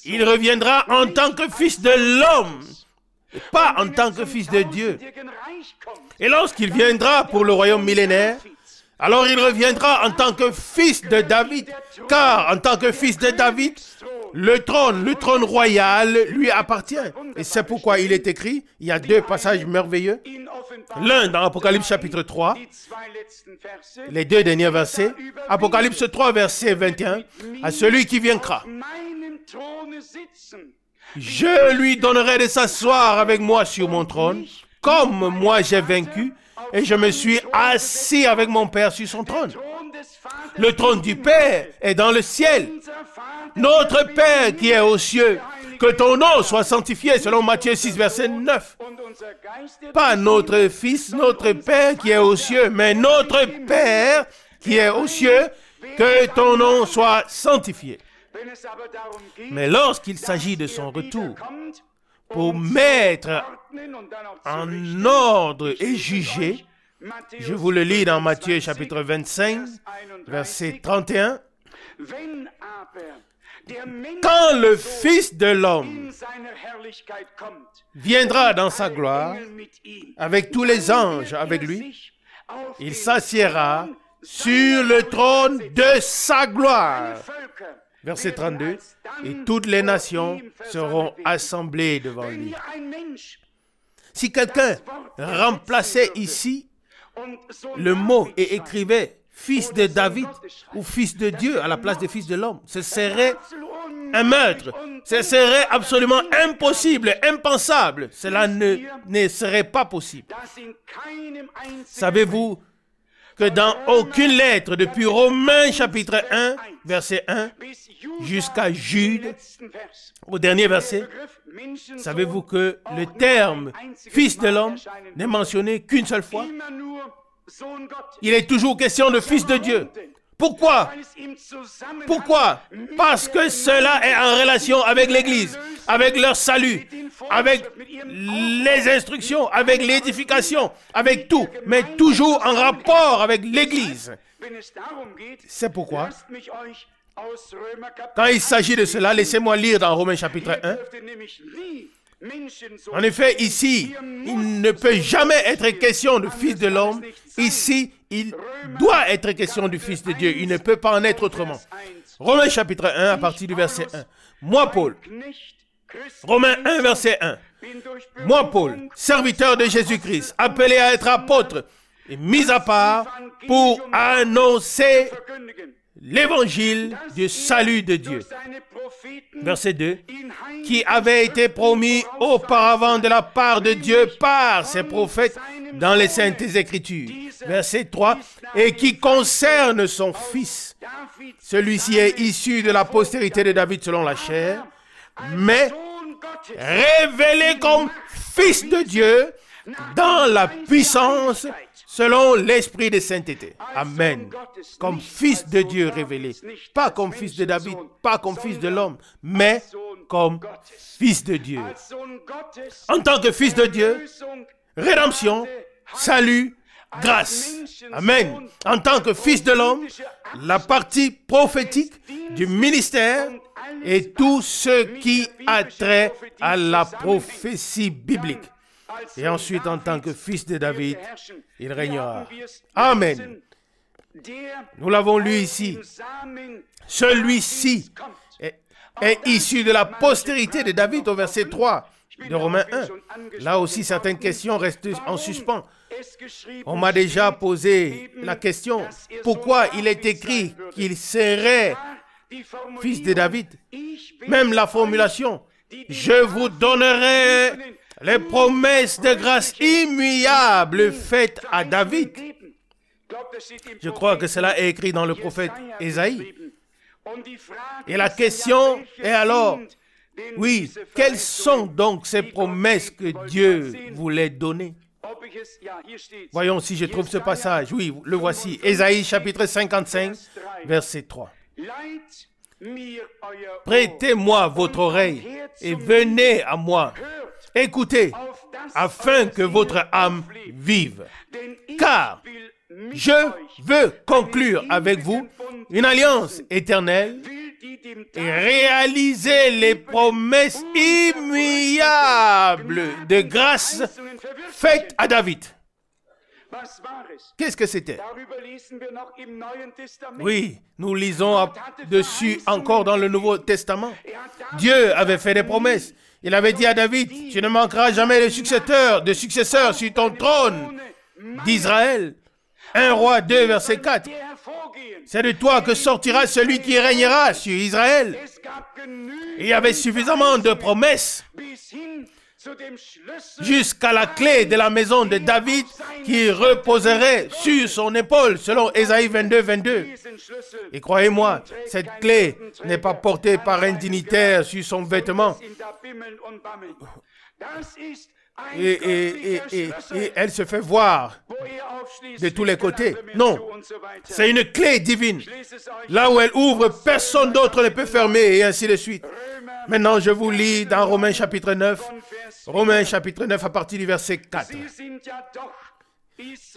Speaker 1: il reviendra en tant que Fils de l'homme, pas en tant que Fils de Dieu. Et lorsqu'il viendra pour le royaume millénaire, alors il reviendra en tant que Fils de David, car en tant que Fils de David, le trône royal lui appartient. Et c'est pourquoi il est écrit, il y a deux passages merveilleux. L'un dans Apocalypse chapitre 3, les deux derniers versets. Apocalypse 3, verset 21. À celui qui vaincra, je lui donnerai de s'asseoir avec moi sur mon trône, comme moi j'ai vaincu, et je me suis assis avec mon Père sur son trône. Le trône du Père est dans le ciel. Notre Père qui est aux cieux, que ton nom soit sanctifié, selon Matthieu 6, verset 9. Pas notre Fils, notre Père qui est aux cieux, mais notre Père qui est aux cieux, que ton nom soit sanctifié. Mais lorsqu'il s'agit de son retour, pour mettre en ordre et juger, je vous le lis dans Matthieu chapitre 25, verset 31. quand le Fils de l'homme viendra dans sa gloire, avec tous les anges avec lui, il s'assiera sur le trône de sa gloire. Verset 32, et toutes les nations seront assemblées devant lui. Si quelqu'un remplaçait ici le mot et écrivait fils de David ou fils de Dieu à la place de fils de l'homme, ce serait un meurtre. Ce serait absolument impossible, impensable. Cela ne serait pas possible. Savez-vous que dans aucune lettre, depuis Romains chapitre 1, verset 1, jusqu'à Jude, au dernier verset, savez-vous que le terme « fils de l'homme » n'est mentionné qu'une seule fois? Il est toujours question de fils de Dieu. Pourquoi? Pourquoi? Parce que cela est en relation avec l'Église, avec leur salut, avec les instructions, avec l'édification, avec tout, mais toujours en rapport avec l'Église. C'est pourquoi, quand il s'agit de cela, laissez-moi lire dans Romains chapitre 1. En effet, ici, il ne peut jamais être question de fils de l'homme. Ici, il doit être question du Fils de Dieu. Il ne peut pas en être autrement. Romains chapitre 1, à partir du verset 1. Moi, Paul, Romains 1, verset 1. Moi, Paul, serviteur de Jésus-Christ, appelé à être apôtre et mis à part pour annoncer l'évangile du salut de Dieu. Verset 2. Qui avait été promis auparavant de la part de Dieu par ses prophètes dans les Saintes Écritures. Verset 3. Et qui concerne son fils. Celui-ci est issu de la postérité de David selon la chair, mais révélé comme fils de Dieu dans la puissance selon l'esprit de sainteté. Amen. Comme fils de Dieu révélé. Pas comme fils de David, pas comme fils de l'homme, mais comme fils de Dieu. En tant que fils de Dieu, rédemption, salut, grâce. Amen. En tant que fils de l'homme, la partie prophétique du ministère et tout ce qui a trait à la prophétie biblique. Et ensuite, en tant que fils de David, il régnera. Amen. Nous l'avons lu ici. Celui-ci est issu de la postérité de David au verset 3 de Romains 1. Là aussi, certaines questions restent en suspens. On m'a déjà posé la question, pourquoi il est écrit qu'il serait fils de David? Même la formulation, je vous donnerai les promesses de grâce immuables faites à David. Je crois que cela est écrit dans le prophète Ésaïe. Et la question est alors, oui, quelles sont donc ces promesses que Dieu voulait donner? Voyons si je trouve ce passage. Oui, le voici. Ésaïe chapitre 55, verset 3. Prêtez-moi votre oreille et venez à moi. Écoutez, afin que votre âme vive. Car je veux conclure avec vous une alliance éternelle et réaliser les promesses immuables de grâce faites à David. Qu'est-ce que c'était? Oui, nous lisons dessus encore dans le Nouveau Testament. Dieu avait fait des promesses. Il avait dit à David, tu ne manqueras jamais de successeurs sur ton trône d'Israël. 1 Roi 2, verset 4. C'est de toi que sortira celui qui régnera sur Israël. Il y avait suffisamment de promesses jusqu'à la clé de la maison de David qui reposerait sur son épaule, selon Ésaïe 22, 22. Et croyez-moi, cette clé n'est pas portée par un dignitaire sur son vêtement. Et elle se fait voir de tous les côtés. Non, c'est une clé divine. Là où elle ouvre, personne d'autre ne peut fermer, et ainsi de suite. Maintenant, je vous lis dans Romains chapitre 9. Romains chapitre 9 à partir du verset 4.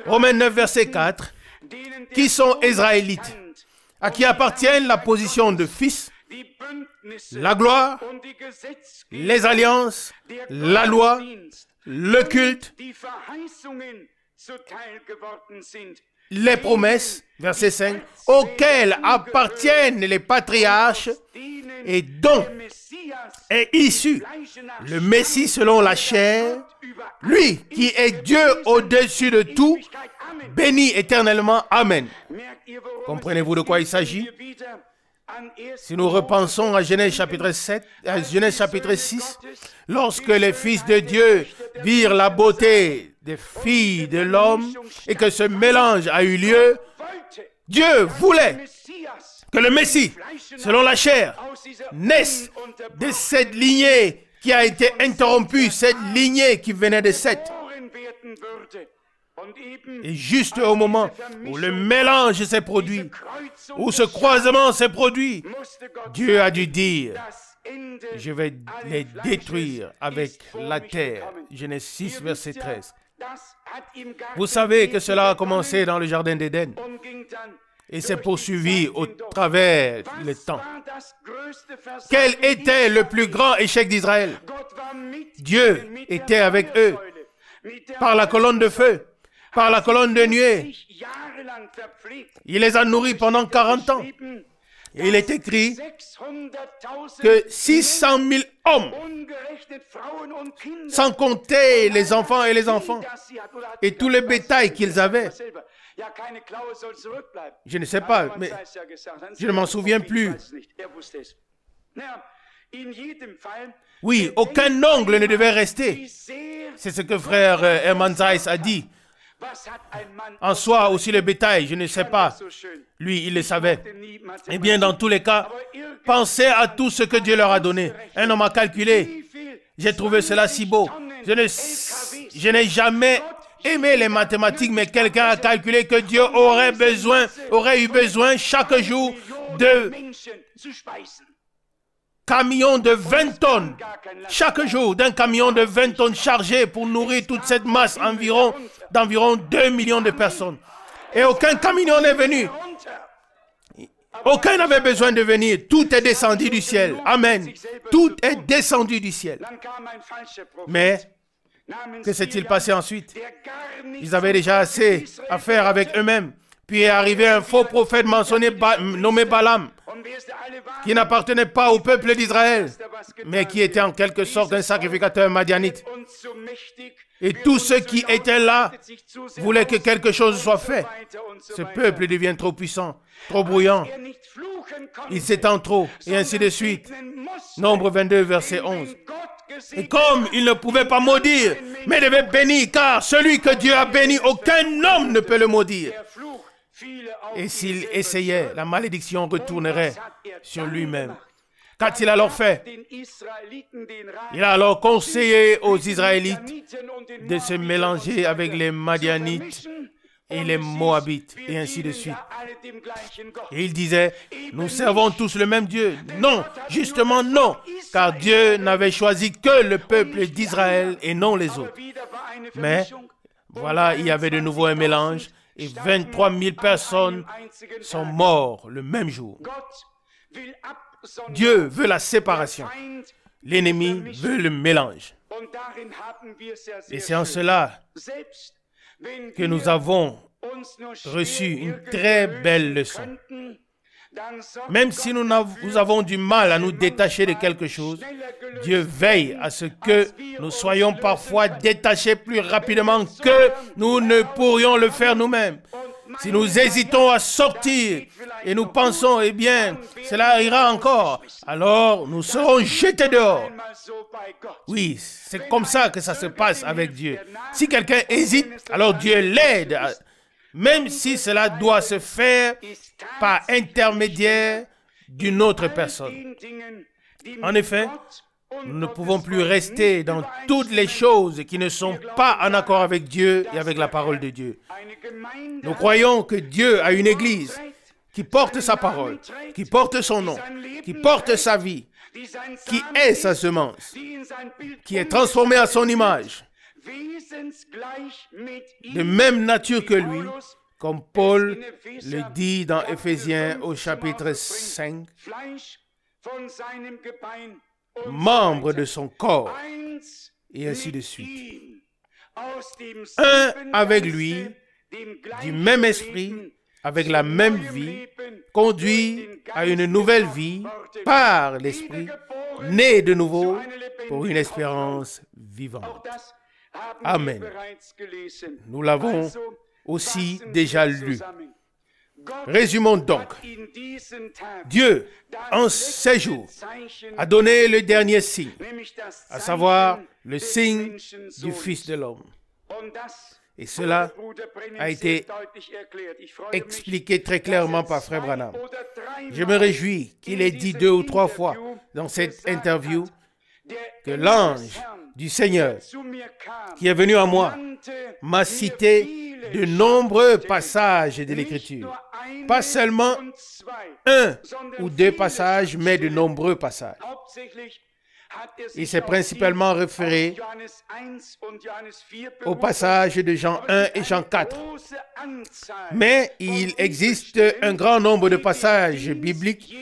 Speaker 1: Romains 9, verset 4. Qui sont Israélites, à qui appartient la position de fils, la gloire, les alliances, la loi, le culte, les promesses, verset 5, auxquelles appartiennent les patriarches et dont est issu le Messie selon la chair, lui qui est Dieu au-dessus de tout, béni éternellement. Amen. Comprenez-vous de quoi il s'agit? Si nous repensons à Genèse chapitre 7, à Genèse chapitre 6, lorsque les fils de Dieu virent la beauté des filles de l'homme et que ce mélange a eu lieu, Dieu voulait que le Messie, selon la chair, naisse de cette lignée qui a été interrompue, cette lignée qui venait de Seth. Et juste au moment où le mélange s'est produit, où ce croisement s'est produit, Dieu a dû dire, je vais les détruire avec la terre. Genèse 6, verset 13. Vous savez que cela a commencé dans le jardin d'Éden et s'est poursuivi au travers le temps. Quel était le plus grand échec d'Israël? Dieu était avec eux par la colonne de feu, par la colonne de nuée. Il les a nourris pendant 40 ans. Et il est écrit que 600 000 hommes, sans compter les enfants et tout le bétail qu'ils avaient. Je ne sais pas, mais je ne m'en souviens plus. Oui, aucun ongle ne devait rester. C'est ce que frère Hermann Zeiss a dit. En soi, aussi le bétail, je ne sais pas. Lui, il le savait. Eh bien, dans tous les cas, pensez à tout ce que Dieu leur a donné. Un homme a calculé. J'ai trouvé cela si beau. Je n'ai jamais aimé les mathématiques, mais quelqu'un a calculé que Dieu aurait eu besoin chaque jour de camions de 20 tonnes. Chaque jour, d'un camion de 20 tonnes chargé pour nourrir toute cette masse d'environ 2 millions de personnes. Et aucun camion n'est venu. Aucun n'avait besoin de venir. Tout est descendu du ciel. Amen. Tout est descendu du ciel. Mais, que s'est-il passé ensuite? Ils avaient déjà assez à faire avec eux-mêmes. Puis est arrivé un faux prophète mentionné nommé Balaam, qui n'appartenait pas au peuple d'Israël, mais qui était en quelque sorte un sacrificateur madianite. Et tous ceux qui étaient là voulaient que quelque chose soit fait. Ce peuple devient trop puissant, trop bruyant. Il s'étend trop, et ainsi de suite. Nombre 22, verset 11. Et comme il ne pouvait pas maudire, mais devait bénir, car celui que Dieu a béni, aucun homme ne peut le maudire. Et s'il essayait, la malédiction retournerait sur lui-même. Qu'a-t-il alors fait? Il a alors conseillé aux Israélites de se mélanger avec les Madianites et les Moabites, et ainsi de suite. Et il disait, nous servons tous le même Dieu. Non, justement non, car Dieu n'avait choisi que le peuple d'Israël et non les autres. Mais voilà, il y avait de nouveau un mélange, et 23 000 personnes sont mortes le même jour. Dieu veut la séparation. L'ennemi veut le mélange. Et c'est en cela que nous avons reçu une très belle leçon. Même si nous avons du mal à nous détacher de quelque chose, Dieu veille à ce que nous soyons parfois détachés plus rapidement que nous ne pourrions le faire nous-mêmes. Si nous hésitons à sortir et nous pensons, eh bien, cela ira encore, alors nous serons jetés dehors. Oui, c'est comme ça que ça se passe avec Dieu. Si quelqu'un hésite, alors Dieu l'aide, même si cela doit se faire par intermédiaire d'une autre personne. En effet, nous ne pouvons plus rester dans toutes les choses qui ne sont pas en accord avec Dieu et avec la parole de Dieu. Nous croyons que Dieu a une église qui porte sa parole, qui porte son nom, qui porte sa vie, qui est sa semence, qui est transformée à son image, de même nature que lui, comme Paul le dit dans Éphésiens au chapitre 5. membre de son corps, et ainsi de suite. Un avec lui, du même esprit, avec la même vie, conduit à une nouvelle vie par l'esprit, né de nouveau pour une espérance vivante. Amen. Nous l'avons aussi déjà lu. Résumons donc. Dieu, en ces jours, a donné le dernier signe, à savoir le signe du Fils de l'homme. Et cela a été expliqué très clairement par Frère Branham. Je me réjouis qu'il ait dit 2 ou 3 fois dans cette interview que l'ange du Seigneur qui est venu à moi m'a cité de nombreux passages de l'Écriture. Pas seulement 1 ou 2 passages, mais de nombreux passages. Il s'est principalement référé au passage de Jean 1 et Jean 4. Mais il existe un grand nombre de passages bibliques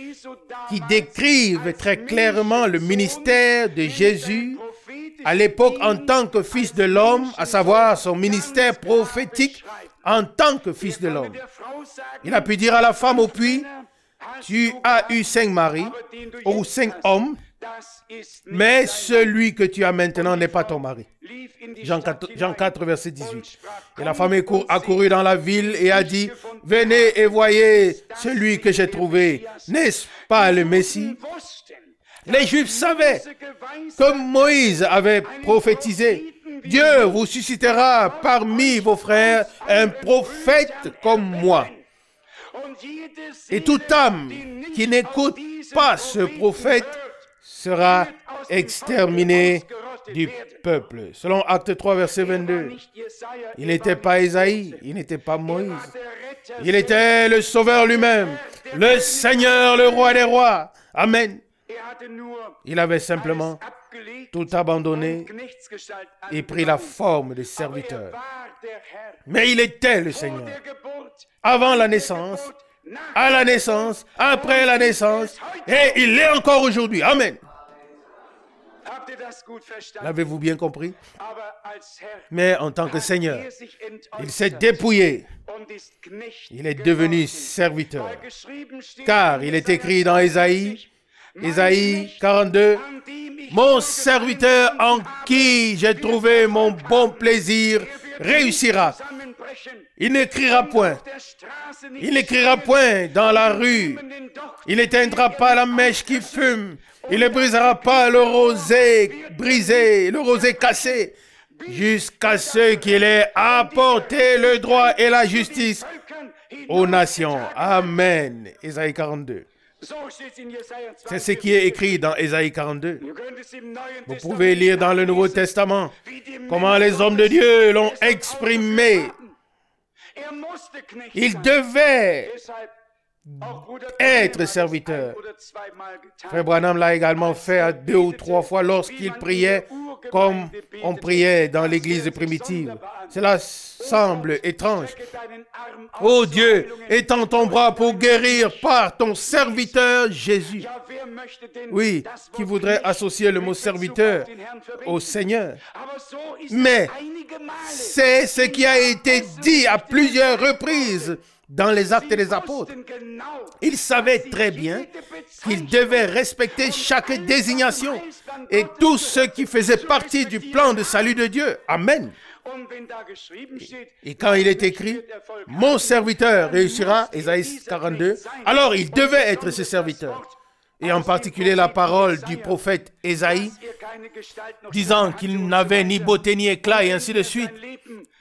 Speaker 1: qui décrivent très clairement le ministère de Jésus à l'époque en tant que Fils de l'homme, à savoir son ministère prophétique en tant que Fils de l'homme. Il a pu dire à la femme au puits, tu as eu 5 maris ou 5 hommes, mais celui que tu as maintenant n'est pas ton mari. Jean 4, verset 18. Et la femme a couru dans la ville et a dit, venez et voyez celui que j'ai trouvé. N'est-ce pas le Messie? Les Juifs savaient, comme Moïse avait prophétisé, Dieu vous suscitera parmi vos frères un prophète comme moi. Et toute âme qui n'écoute pas ce prophète sera exterminée du peuple. Selon Acte 3, verset 22. Il n'était pas Ésaïe, il n'était pas Moïse. Il était le Sauveur lui-même, le Seigneur, le Roi des rois. Amen. Il avait simplement tout abandonné et pris la forme de serviteur. Mais il était le Seigneur. Avant la naissance, à la naissance, après la naissance, et il l'est encore aujourd'hui. Amen. L'avez-vous bien compris? Mais en tant que Seigneur, il s'est dépouillé. Il est devenu serviteur. Car il est écrit dans Ésaïe 42, « Mon serviteur en qui j'ai trouvé mon bon plaisir réussira. Il n'écrira point. Il n'écrira point dans la rue. Il n'éteindra pas la mèche qui fume. Il ne brisera pas le rosé brisé, le rosé cassé, jusqu'à ce qu'il ait apporté le droit et la justice aux nations. » Amen. Ésaïe 42. C'est ce qui est écrit dans Ésaïe 42. Vous pouvez lire dans le Nouveau Testament comment les hommes de Dieu l'ont exprimé. Il devait être serviteur. Frère Branham l'a également fait 2 ou 3 fois lorsqu'il priait comme on priait dans l'église primitive. Cela semble étrange. Oh Dieu, étends ton bras pour guérir par ton serviteur Jésus. Oui, qui voudrait associer le mot serviteur au Seigneur. Mais c'est ce qui a été dit à plusieurs reprises dans les Actes des Apôtres. Ils savaient très bien qu'ils devaient respecter chaque désignation et tout ce qui faisait partie du plan de salut de Dieu. Amen. Et quand il est écrit, « Mon serviteur réussira », Ésaïe 42, alors il devait être ce serviteur. Et en particulier la parole du prophète Ésaïe, disant qu'il n'avait ni beauté ni éclat et ainsi de suite,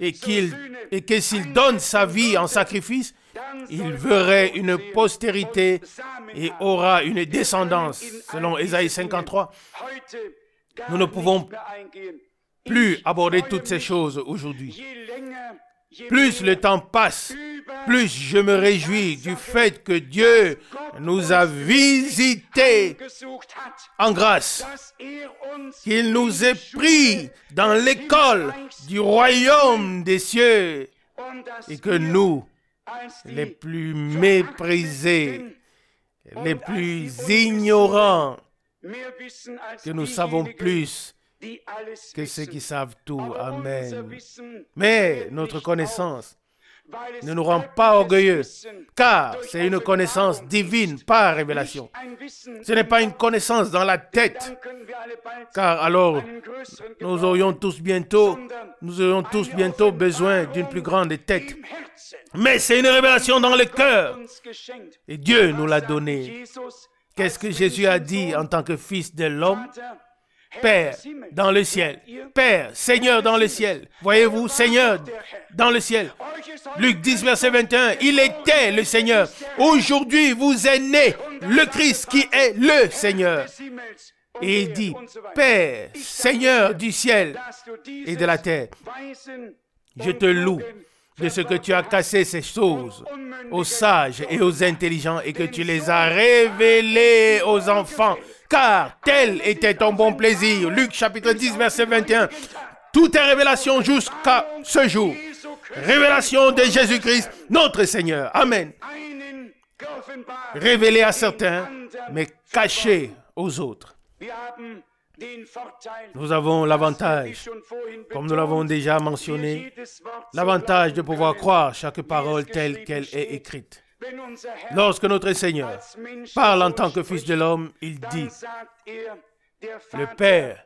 Speaker 1: et que s'il donne sa vie en sacrifice, il verrait une postérité et aura une descendance, selon Ésaïe 53. Nous ne pouvons plus aborder toutes ces choses aujourd'hui. Plus le temps passe, plus je me réjouis du fait que Dieu nous a visités en grâce, qu'il nous ait pris dans l'école du royaume des cieux et que nous, les plus méprisés, les plus ignorants, que nous savons plus que ceux qui savent tout. Amen. Mais notre connaissance ne nous rend pas orgueilleux, car c'est une connaissance divine par révélation. Ce n'est pas une connaissance dans la tête, car alors nous aurions tous bientôt besoin d'une plus grande tête. Mais c'est une révélation dans le cœur, et Dieu nous l'a donnée. Qu'est-ce que Jésus a dit en tant que Fils de l'homme? Père dans le ciel, Père, Seigneur dans le ciel. Voyez-vous, Seigneur dans le ciel. Luc 10, verset 21, il était le Seigneur. Aujourd'hui, vous est né le Christ qui est le Seigneur. Et il dit, Père, Seigneur du ciel et de la terre, je te loue de ce que tu as cassé ces choses aux sages et aux intelligents et que tu les as révélées aux enfants. Car tel était ton bon plaisir. Luc chapitre 10, verset 21. Tout est révélation jusqu'à ce jour. Révélation de Jésus-Christ, notre Seigneur. Amen. Révélé à certains, mais caché aux autres. Nous avons l'avantage, comme nous l'avons déjà mentionné, l'avantage de pouvoir croire chaque parole telle qu'elle est écrite. Lorsque notre Seigneur parle en tant que Fils de l'homme, il dit, le Père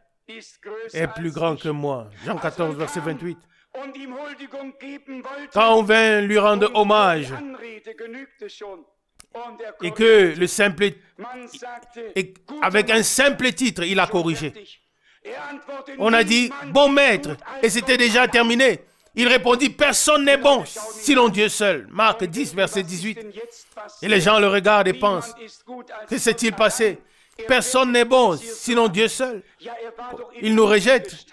Speaker 1: est plus grand que moi. Jean 14, verset 28. Quand on vint lui rendre hommage, et que le simple, avec un simple titre, il a corrigé. On a dit, bon maître, et c'était déjà terminé. Il répondit, personne n'est bon, sinon Dieu seul. Marc 10, verset 18. Et les gens le regardent et pensent, que s'est-il passé? Personne n'est bon, sinon Dieu seul. Il nous rejette.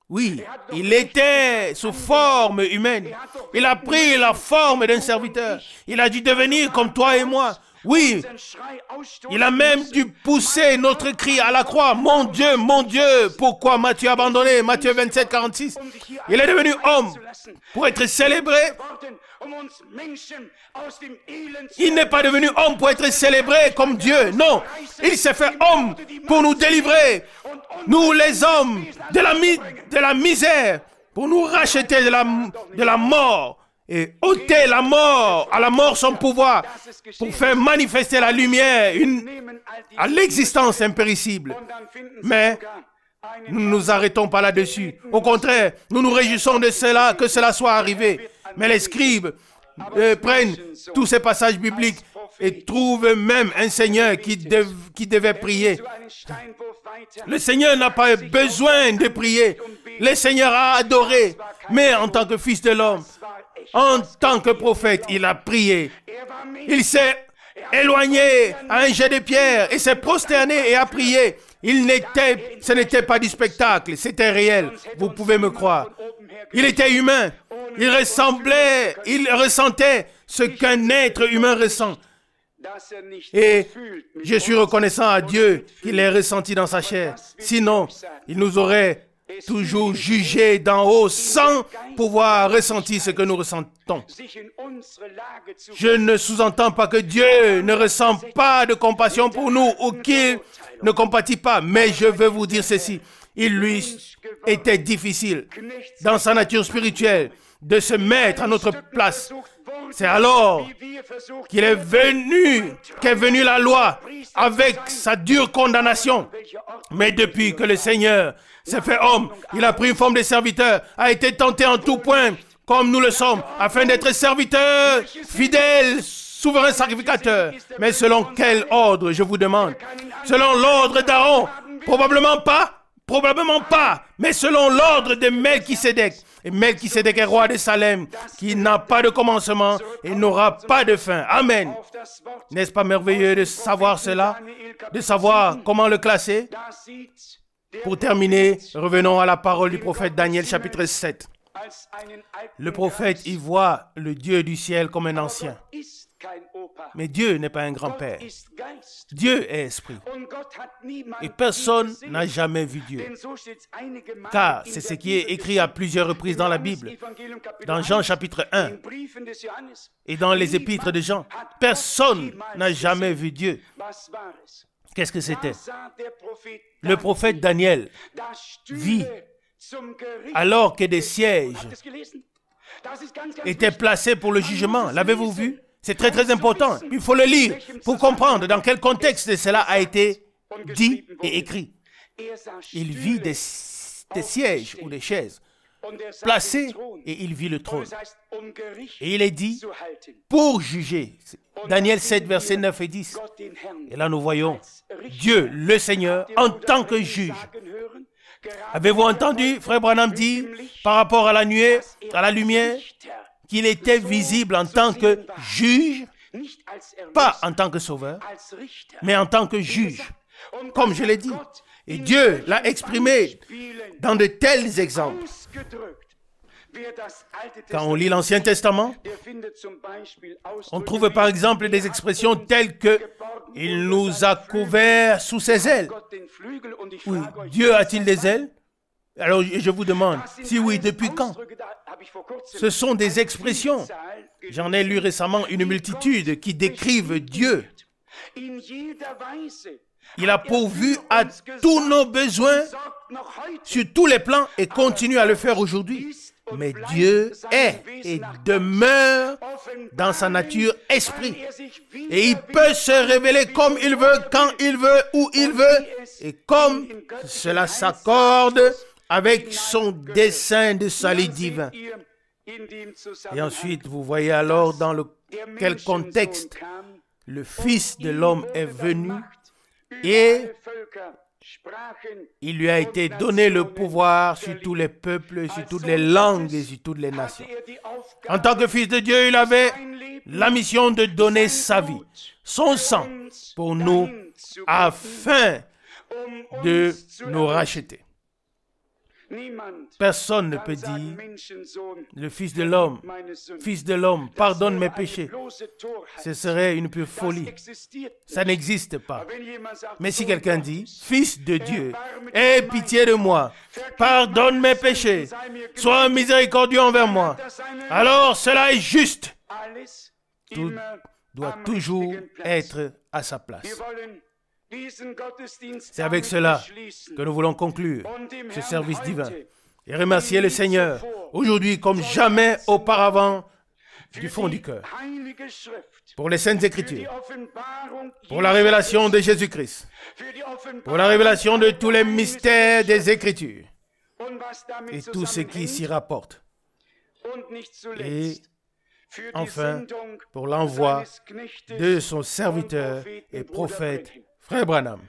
Speaker 1: Oui, il était sous forme humaine. Il a pris la forme d'un serviteur. Il a dû devenir comme toi et moi. Oui, il a même dû pousser notre cri à la croix. Mon Dieu, pourquoi m'as-tu abandonné? Matthieu 27, 46. Il est devenu homme pour être célébré. Il n'est pas devenu homme pour être célébré comme Dieu. Non, il s'est fait homme pour nous délivrer. Nous les hommes de la misère, pour nous racheter de la mort. Et ôter à la mort son pouvoir, pour faire manifester la lumière à l'existence impérissable. Mais nous ne nous arrêtons pas là-dessus. Au contraire, nous nous réjouissons de cela, que cela soit arrivé. Mais les scribes prennent tous ces passages bibliques et trouvent même un Seigneur qui devait prier. Le Seigneur n'a pas besoin de prier. Le Seigneur a adoré. Mais en tant que Fils de l'homme, en tant que prophète, il a prié. Il s'est éloigné à un jet de pierre et s'est prosterné et a prié. Ce n'était pas du spectacle, c'était réel. Vous pouvez me croire. Il était humain. Il ressentait ce qu'un être humain ressent. Et je suis reconnaissant à Dieu qu'il l'ait ressenti dans sa chair. Sinon, il nous aurait toujours jugé d'en haut sans pouvoir ressentir ce que nous ressentons. Je ne sous-entends pas que Dieu ne ressent pas de compassion pour nous ou qu'il ne compatit pas, mais je veux vous dire ceci. Il lui était difficile, dans sa nature spirituelle, de se mettre à notre place. C'est alors qu'est venue la loi avec sa dure condamnation. Mais depuis que le Seigneur s'est fait homme, il a pris une forme de serviteur, a été tenté en tout point, comme nous le sommes, afin d'être serviteur, fidèle, souverain sacrificateur. Mais selon quel ordre, je vous demande? Selon l'ordre d'Aaron? Probablement pas, mais selon l'ordre de Melchisédek. Et Melchisédek est roi de Salem, qui n'a pas de commencement et n'aura pas de fin. Amen. N'est-ce pas merveilleux de savoir cela? De savoir comment le classer? Pour terminer, revenons à la parole du prophète Daniel, chapitre 7. Le prophète y voit le Dieu du ciel comme un ancien. Mais Dieu n'est pas un grand-père. Dieu est esprit. Et personne n'a jamais vu Dieu. Car c'est ce qui est écrit à plusieurs reprises dans la Bible. Dans Jean chapitre 1 et dans les épîtres de Jean. Personne n'a jamais vu Dieu.
Speaker 3: Qu'est-ce que c'était? Le prophète Daniel vit alors que des sièges étaient placés pour le jugement. L'avez-vous vu? C'est très très important. Il faut le lire pour comprendre dans quel contexte cela a été dit et écrit. Il vit des sièges ou des chaises placés et il vit le trône. Et il est dit pour juger. Daniel 7, versets 9 et 10. Et là nous voyons Dieu, le Seigneur, en tant que juge. Avez-vous entendu Frère Branham dire par rapport à la nuée, à la lumière, qu'il était visible en tant que juge, pas en tant que sauveur, mais en tant que juge, comme je l'ai dit. Et Dieu l'a exprimé dans de tels exemples. Quand on lit l'Ancien Testament, on trouve par exemple des expressions telles que « Il nous a couverts sous ses ailes ». Oui, Dieu a-t-il des ailes? Alors je vous demande, si oui, depuis quand? Ce sont des expressions. J'en ai lu récemment une multitude qui décrivent Dieu. Il a pourvu à tous nos besoins sur tous les plans et continue à le faire aujourd'hui. Mais Dieu est et demeure dans sa nature esprit. Et il peut se révéler comme il veut, quand il veut, où il veut. Et comme cela s'accorde avec son dessein de salut divin. Et ensuite, vous voyez alors dans quel contexte le Fils de l'homme est venu et il lui a été donné le pouvoir sur tous les peuples, sur toutes les langues et sur toutes les nations. En tant que Fils de Dieu, il avait la mission de donner sa vie, son sang pour nous, afin de nous racheter. Personne ne peut dire, le Fils de l'homme, pardonne mes péchés. Ce serait une pure folie. Ça n'existe pas. Mais si quelqu'un dit, Fils de Dieu, aie pitié de moi, pardonne mes péchés, sois miséricordieux envers moi, alors cela est juste. Tout doit toujours être à sa place. C'est avec cela que nous voulons conclure ce service divin et remercier le Seigneur aujourd'hui comme jamais auparavant du fond du cœur pour les Saintes Écritures, pour la révélation de Jésus-Christ, pour la révélation de tous les mystères des Écritures et tout ce qui s'y rapporte. Et enfin, pour l'envoi de son serviteur et prophète Frère Branham,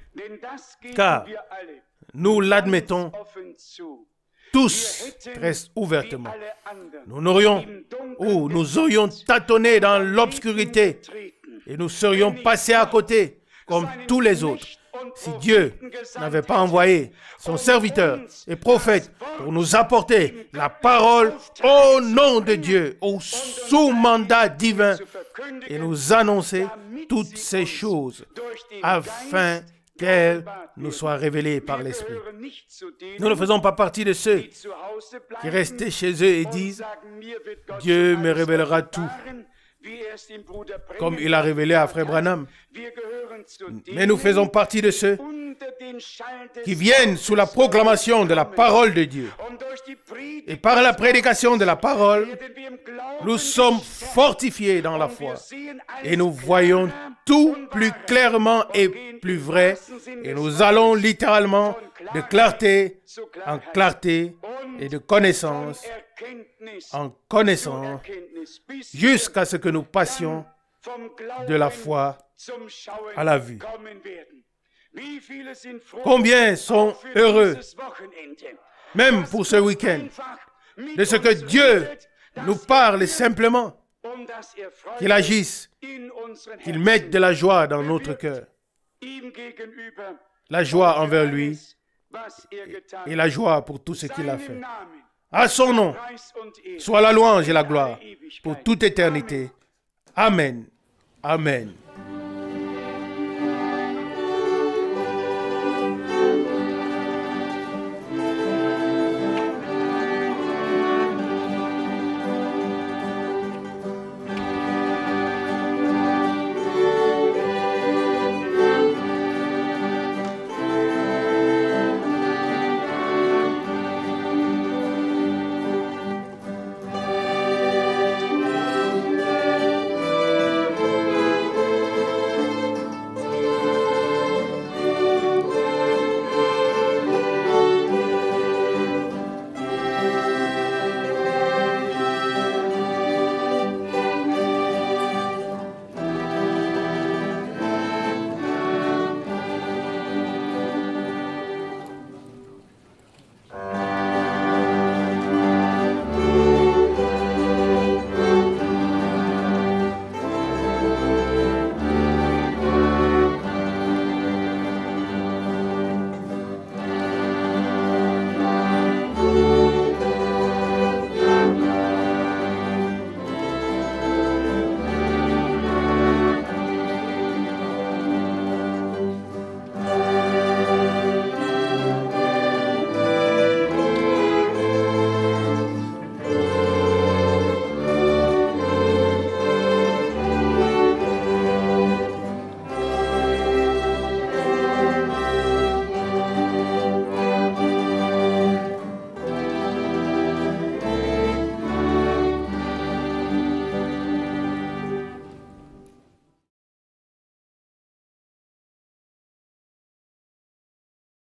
Speaker 3: car nous l'admettons tous très ouvertement. Nous aurions tâtonné dans l'obscurité et nous serions passés à côté comme tous les autres si Dieu n'avait pas envoyé son serviteur et prophète pour nous apporter la parole au nom de Dieu, au sous-mandat divin et nous annoncer toutes ces choses afin qu'elles nous soient révélées par l'Esprit. Nous ne faisons pas partie de ceux qui restent chez eux et disent « Dieu me révélera tout ». Comme il a révélé à Frère Branham. Mais nous faisons partie de ceux qui viennent sous la proclamation de la parole de Dieu. Et par la prédication de la parole, nous sommes fortifiés dans la foi. Et nous voyons tout plus clairement et plus vrai. Et nous allons littéralement de clarté en clarté et de connaissance en connaissance jusqu'à ce que nous passions de la foi à la vue. Combien sont heureux, même pour ce week-end, de ce que Dieu nous parle simplement, qu'il agisse, qu'il mette de la joie dans notre cœur, la joie envers lui et la joie pour tout ce qu'il a fait. À son nom, soit la louange et la gloire pour toute éternité. Amen. Amen.